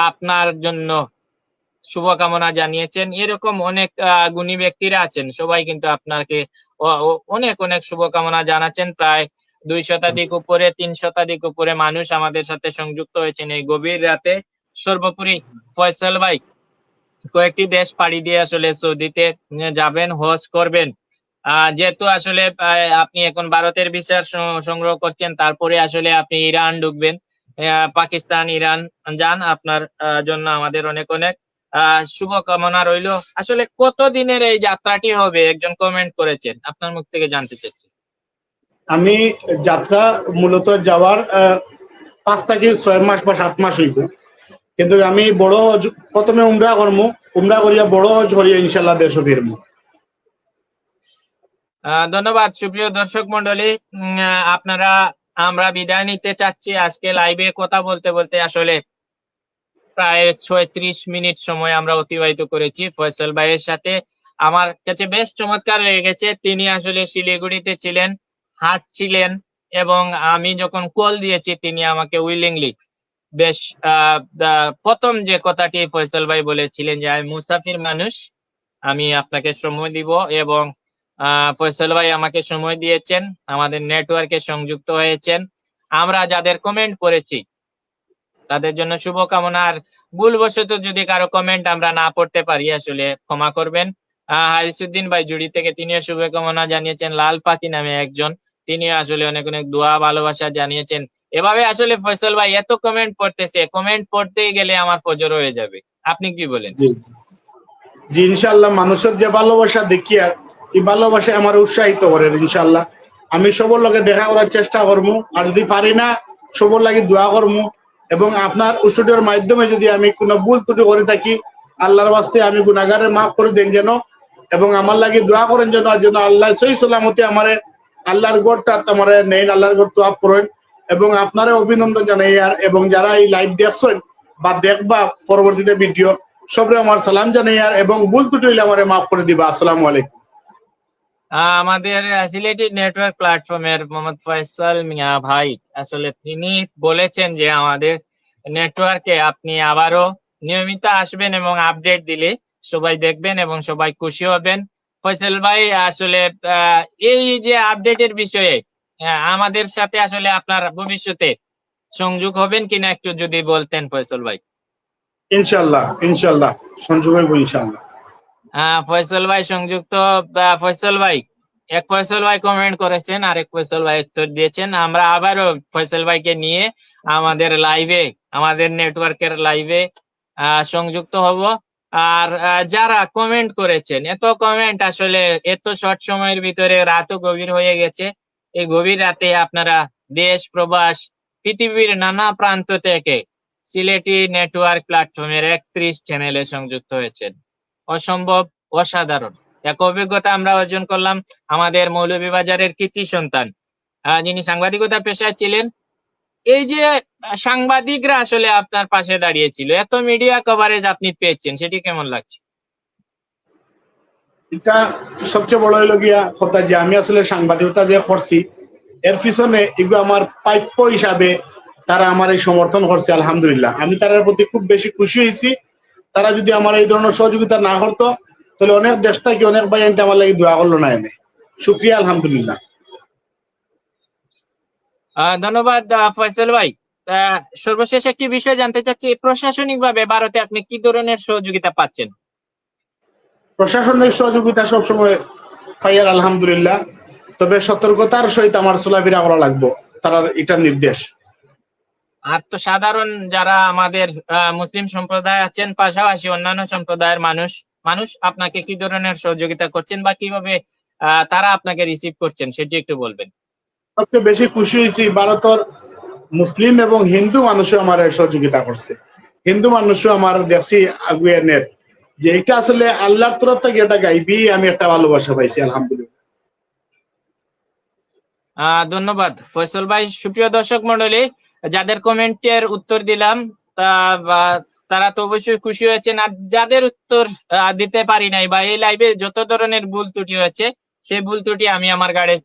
আপনার জন্য শুভকামনা জানিয়েছেন। এরকম অনেক গুণী ব্যক্তিরা আছেন, সবাই কিন্তু আপনাকে অনেক অনেক শুভকামনা জানাচ্ছেন। প্রায় 2 শতাধিক উপরে 3 শতাধিক উপরে মানুষ আমাদের সাথে সংযুক্ত হয়েছেন এই গভীর রাতে। সর্বোপরি ফয়সাল ভাই কয়েকটি দেশ পাড়ি দিয়ে আসলে সৌদিতে যাবেন, হজ করবেন। যেহেতু আসলে আপনি এখন ভারতের ভিসা সংগ্রহ করছেন, তারপরে আসলে আপনি ইরান ঢুকবেন, পাকিস্তান, ইরান যান। আপনার জন্য আমাদের অনেক অনেক শুভকামনা রইল। আসলে কত দিনের এই যাত্রাটি হবে একজন কমেন্ট করেছেন, আপনার মুখ থেকে জানতে চাচ্ছি। আমি যাত্রা মূলত যাওয়ার 5 থেকে 6 মাস বা 7 মাস হইব, কিন্তু আমি বড় হজ প্রথমে উমরা করবো, উমরা করিয়া বড় হজ করিয়া ইনশাল্লাহ দেশ ফিরবো। ধন্যবাদ সুপ্রিয় দর্শক মন্ডলী, আমরা বিদায় নিতে চাচ্ছি। আজকে লাইভে কথা বলতে বলতে আসলে প্রায় 36 মিনিট সময় আমরা অতিবাহিত করেছি ফয়সাল ভাইয়ের সাথে। আমার কাছে বেশ চমৎকার লেগেছে। তিনি আসলে শিলিগুড়িতে ছিলেন, হাঁটছিলেন, এবং আমি যখন কল দিয়েছি তিনি আমাকে উইলিংলি বেশ প্রথম যে কথাটি ফয়সাল ভাই বলেছিলেন যে আমি মুসাফির মানুষ, আমি আপনাকে সময় দিব, এবং ফয়সাল ভাই আমাকে সময় দিয়েছেন, আমাদের নেটওয়ার্কে সংযুক্ত হয়েছেন। আমরা যাদের কমেন্ট করেছি তাদের জন্য শুভকামনা। আর ভুলবশত যদি কারো কমেন্ট আমরা না পড়তে পারি আসলে ক্ষমা করবেন। হারিসুদ্দিন ভাই জুড়ি থেকে তিনিও শুভকামনা জানিয়েছেন। লাল পাখি নামে একজন, তিনি আসলে অনেক অনেক দোয়া ভালোবাসা জানিয়েছেন। এভাবে আসলে ফয়সাল ভাই এত কমেন্ট পড়তেছে, কমেন্ট পড়তেই গেলে আমার ফজর হয়ে যাবে। আপনি কি বলেন? জি ইনশাল্লাহ, মানুষের যে ভালোবাসা দেখি আর এই ভালোবাসা আমার উৎসাহিত করে। ইনশাল্লাহ আমি সবার লগে দেখা করার চেষ্টা করবো, আর যদি পারি না সবার লাগে দোয়া করবো। এবং আপনার স্টুডিওর মাধ্যমে যদি আমি কোনো ভুল ত্রুটি করে থাকি, আল্লাহর বাস্তে আমি গুনাহগারের মাফ করে দেন যেন, এবং আমার লাগে দোয়া করেন যেন, আর যেন আল্লাহ সহি সালামতে আমার আল্লাহর গড়টা আমার নেন, আল্লাহর গড় তোয়াব করেন। এবং আপনারা অভিনন্দন জানাই। আর এবং যারা এই লাইভ দেখছেন বা দেখবা পরবর্তীতে ভিডিও, সবরে আমার সালাম জানাই। আর এবং ভুল ত্রুটি হইলে আমারে মাফ করে দিবা। আসসালামু আলাইকুম। আমাদের সিলেটি নেটওয়ার্ক প্ল্যাটফর্মের মোহাম্মদ ফয়সাল মিয়া ভাই আসলে তিনি বলেছেন যে আমাদের নেটওয়ার্কে আপনি আবারও নিয়মিত আসবেন এবং আপডেট দিলে সবাই দেখবেন এবং সবাই খুশি হবেন। ফয়সাল ভাই আসলে এই যে আপডেটের বিষয়ে আমাদের সাথে আসলে আপনার ভবিষ্যতে সংযোগ হবেন কিনা একটু যদি বলতেন ফয়সাল ভাই। ইনশাল্লাহ ইনশাল্লাহ সংযোগ হইব ইনশাল্লাহ। ফয়সাল ভাই সংযুক্ত। ফয়সাল ভাই, এক ফয়সাল ভাই কমেন্ট করেছেন, আরেক ফয়সাল ভাই উত্তর দিয়েছেন। আমরা আবারও ফয়সাল ভাইকে নিয়ে আমাদের লাইভে, আমাদের নেটওয়ার্কের লাইভে সংযুক্ত হব। আর যারা কমেন্ট করেছেন, এত কমেন্ট আসলে এত শর্ট সময়ের ভিতরে, রাতও গভীর হয়ে গেছে। এই গভীর রাতে আপনারা দেশ প্রবাস পৃথিবীর নানা প্রান্ত থেকে সিলেটি নেটওয়ার্ক প্ল্যাটফর্মের 31 চ্যানেলে সংযুক্ত হয়েছেন। অসম্ভব, অসাধারণ এক অভিজ্ঞতা আমরা অর্জন করলাম। আমাদের মৌলভীবাজারের কৃতি সন্তান যিনি সাংবাদিকতা পেশায় ছিলেন, এই যে সাংবাদিকরা আসলে আপনার পাশে দাঁড়িয়েছিল, এত মিডিয়া কভারেজ আপনি পেয়েছেন, সেটি কেমন লাগছে? এটা সবচেয়ে বড় হইল গিয়া কথা যে আমি আসলে সাংবাদিকতা যে করছি এর পিছনে এগুলো আমার প্রাপ্য হিসাবে তারা আমার এই সমর্থন করছে। আলহামদুলিল্লাহ আমি তার প্রতি খুব বেশি খুশি হয়েছি। তারা যদি আমার এই ধরনের সহযোগিতা না করতো তাহলে অনেক দেশ থেকে অনেক ভাই আনতে আমার লাগে দোয়া করলো না। এনে শুক্রিয়া, আলহামদুলিল্লাহ। ধন্যবাদ ফয়সাল ভাই। সর্বশেষ একটি বিষয় জানতে চাচ্ছি, প্রশাসনিকভাবে ভারতে আপনি কি ধরনের সহযোগিতা পাচ্ছেন? প্রশাসনিক সহযোগিতা সবসময় পাইয়ার আলহামদুলিল্লাহ, তবে সতর্কতার সহিত আমার চলাফেরা করা লাগবে, তার এটা নির্দেশ। আর তো সাধারণ যারা আমাদের মুসলিম সম্প্রদায় আছেন, পাশাপাশি অন্যান্য সম্প্রদায়ের মানুষ আপনাকে কি ধরনের সহযোগিতা করছেন বা কিভাবে তারা আপনাকে রিসিভ করছেন সেটি একটু বলবেন। সবচেয়ে বেশি খুশি হয়েছি ভারতের মুসলিম এবং হিন্দু মানুষও আমার সহযোগিতা করছে। হিন্দু মানুষও আমার দেখছি আগুয়ে নেট যে এটা আসলে আল্লাহর তরফ থেকে এটা গাইবি, আমি একটা ভালোবাসা পাইছি আলহামদুলিল্লাহ। ধন্যবাদ ফয়সাল ভাই। সুপ্রিয় দর্শক মন্ডলী, যাদের কমেন্টের উত্তর দিলাম তারা তো অবশ্যই খুশি হয়েছেন। আর যাদের উত্তর দিতে পারি নাই বা এই লাইভে যত ধরনের ভুল ত্রুটি হয়েছে সেই ভুল ত্রুটি আমি আমার গাড়ে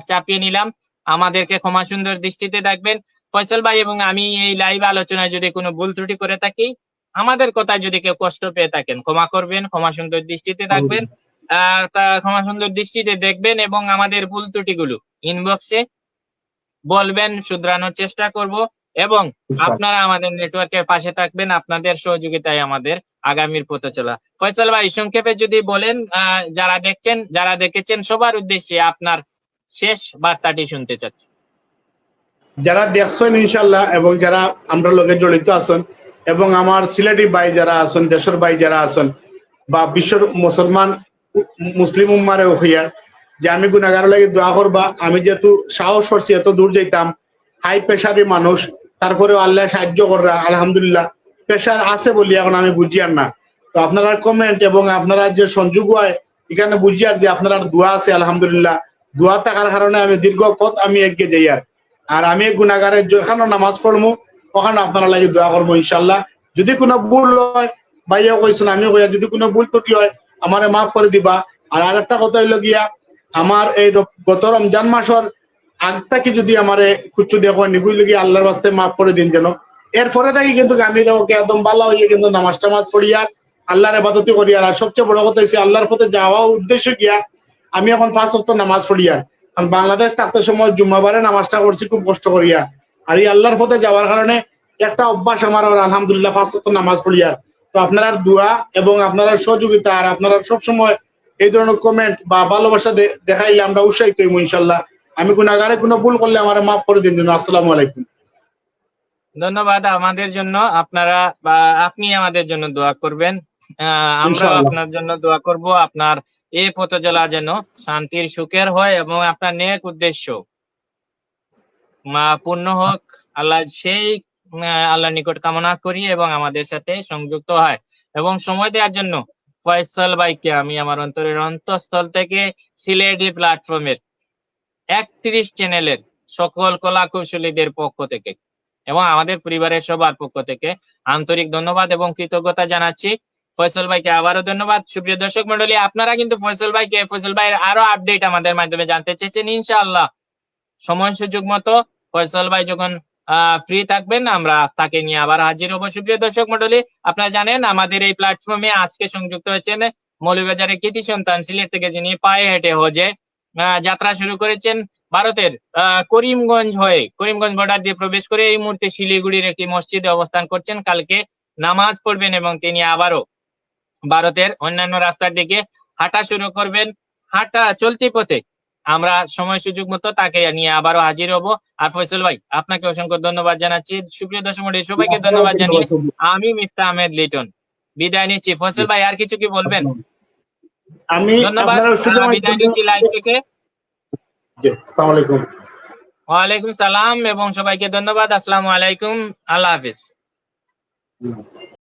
চাপিয়ে নিলাম। আমাদেরকে ক্ষমা সুন্দর দৃষ্টিতে দেখবেন। ফয়সাল ভাই এবং আমি এই লাইভ আলোচনায় যদি কোনো ভুল ত্রুটি করে থাকি, আমাদের কথায় যদি কেউ কষ্ট পেয়ে থাকেন, ক্ষমা করবেন, ক্ষমা সুন্দর দৃষ্টিতে থাকবেন, ক্ষমা সুন্দর দৃষ্টিতে দেখবেন এবং আমাদের ভুল ত্রুটিগুলো ইনবক্সে বলবেন, শুধরানোর চেষ্টা করব এবং আপনারা আমাদের নেটওয়ার্কের পাশে থাকবেন। আপনাদের সহযোগিতায় আমাদের আগামীর পথে চলা। ফয়সাল ভাই সংক্ষেপে যদি বলেন, যারা দেখছেন, যারা দেখেছেন সবার উদ্দেশ্যে আপনার শেষ বার্তাটি শুনতে চাচ্ছি। যারা দেখছেন ইনশাল্লাহ এবং যারা আমরা লোকে জড়িত আছেন এবং আমার সিলেটি ভাই যারা আছেন, দেশের ভাই যারা আছেন বা বিশ্বের মুসলমান মুসলিম উম্মারে হইয়ার যে আমি গুনাহগার লাগি দোয়া করবা। আমি যেহেতু সাহস করছি, এত দূর যাইতাম, হাই প্রেশারি মানুষ, তারপরেও আল্লাহ সাহায্য করা আলহামদুলিল্লাহ। প্রেশার আছে বলি এখন আমি বুঝি আর না। তো আপনারা কমেন্ট এবং আপনারা যে সংযোগ হয় এখানে বুঝি আর যে আপনারা দোয়া আছে আলহামদুলিল্লাহ। দোয়া থাকার কারণে আমি দীর্ঘ পথ আমি এগিয়ে যাই। আর আমি গুনাহগারের যেখানে নামাজ পড়বো ওখানে আপনারা লাগি দোয়া করবো ইনশাল্লাহ। যদি কোনো ভুল হয় ভাইয়া কইছেন, আমি কইয়া যদি কোনো ভুল ত্রুটি হয় আমারে মাফ করে দিবা। আর আরেকটা কথা হইলো গিয়া, আমার এই গত রমজান মাসের আগ থেকে যদি আমারে কুচ্ছু দেখো নিগুই লগিয়া আল্লাহর বাস্তে মাফ করে দিন যেন। এরপরে থাকি কিন্তু আমি ওকে একদম ভালো হইয়া কিন্তু নামাজ টামাজ পড়িয়া আল্লাহর ইবাদত করি। আর সবচেয়ে বড় কথা হচ্ছে আল্লাহর পথে যাওয়া উদ্দেশ্য গিয়া আমি এখন 5 ওয়াক্ত নামাজ পড়িয়া, কারণ বাংলাদেশ থাকতে সময় জুম্মাবারে নামাজটা করছি খুব কষ্ট করিয়া। আর এই আল্লাহর পথে যাওয়ার কারণে একটা অভ্যাস আমার আলহামদুলিল্লাহ 5 ওয়াক্ত নামাজ পড়িয়া। তো আপনারা দোয়া এবং আপনারা সহযোগিতা আর আপনারা সবসময় এই ধরনের কমেন্ট বা ভালোবাসা দেখাইলে আমরা উৎসাহিত হইব ইনশাল্লাহ। আমি গুনাহগারে কোনো ভুল করলে আমার মাফ করে দিন। আসসালামু আলাইকুম। ধন্যবাদ আমাদের জন্য আপনারা বা আপনি আমাদের জন্য দোয়া করবেন। আমরা আপনার জন্য দোয়া করব। আপনার এই পথচলা যেন শান্তির সুখের হয় এবং আপনার নেক উদ্দেশ্য পূর্ণ হোক। আল্লাহ সেই আল্লাহর নিকট কামনা করি এবং আমাদের সাথে সংযুক্ত হয়। এবং সময় দেওয়ার জন্য ফয়সাল ভাইকে আমি আমার অন্তরের অন্তঃস্থল থেকে সিলেটি প্ল্যাটফর্মের 31 চ্যানেলের সকল কলা কৌশলীদের পক্ষ থেকে এবং আমাদের পরিবারের সবার পক্ষ থেকে আন্তরিক ধন্যবাদ এবং কৃতজ্ঞতা জানাচ্ছি। ফয়সাল ভাইকে আবারও ধন্যবাদ। সুপ্রিয় দর্শক মন্ডলী, আপনারা কিন্তু ফয়সাল ভাইয়ের আরো আপডেট আমাদের মাধ্যমে জানতে চেয়েছেন। ইনশাআল্লাহ সময় সুযোগ মতো ফয়সাল ভাই যখন ফ্রি থাকবেন আমরা তাকে নিয়ে আবার হাজির হবো। সুপ্রিয় দর্শক মন্ডলী, আপনারা জানেন আমাদের এই প্ল্যাটফর্মে আজকে সংযুক্ত হয়েছেন মৌলভীবাজারের কৃতি সন্তান সিলেট থেকে, যিনি পায়ে হেঁটে হজে যাত্রা শুরু করেছেন। ভারতের করিমগঞ্জ হয়ে করিমগঞ্জ বর্ডার দিয়ে প্রবেশ করে এই মুহূর্তে শিলিগুড়ির একটি মসজিদে অবস্থান করছেন। কালকে নামাজ পড়বেন এবং তিনি আবারও ভারতের অন্যান্য রাস্তার দিকে হাঁটা শুরু করবেন। চলতি পথে আমরা সময় সুযোগ মতো তাকে নিয়ে আবারও হাজির হব। আর ফয়সাল ভাই, আপনাকে অসংখ্য ধন্যবাদ জানাচ্ছি। সুপ্রিয় দর্শক মণ্ডলী, সবাইকে ধন্যবাদ জানিয়ে আমি মিফতাহ আহমেদ লিটন বিদায় নিচ্ছি। ফয়সাল ভাই, আর কিছু কি বলবেন? আমি ধন্যবাদ, বিদায় নিচ্ছি লাইভ থেকে। আসসালামু আলাইকুম। ওয়ালাইকুম সালাম এবং সবাইকে ধন্যবাদ। আসসালামু আলাইকুম, আল্লাহ হাফিজ।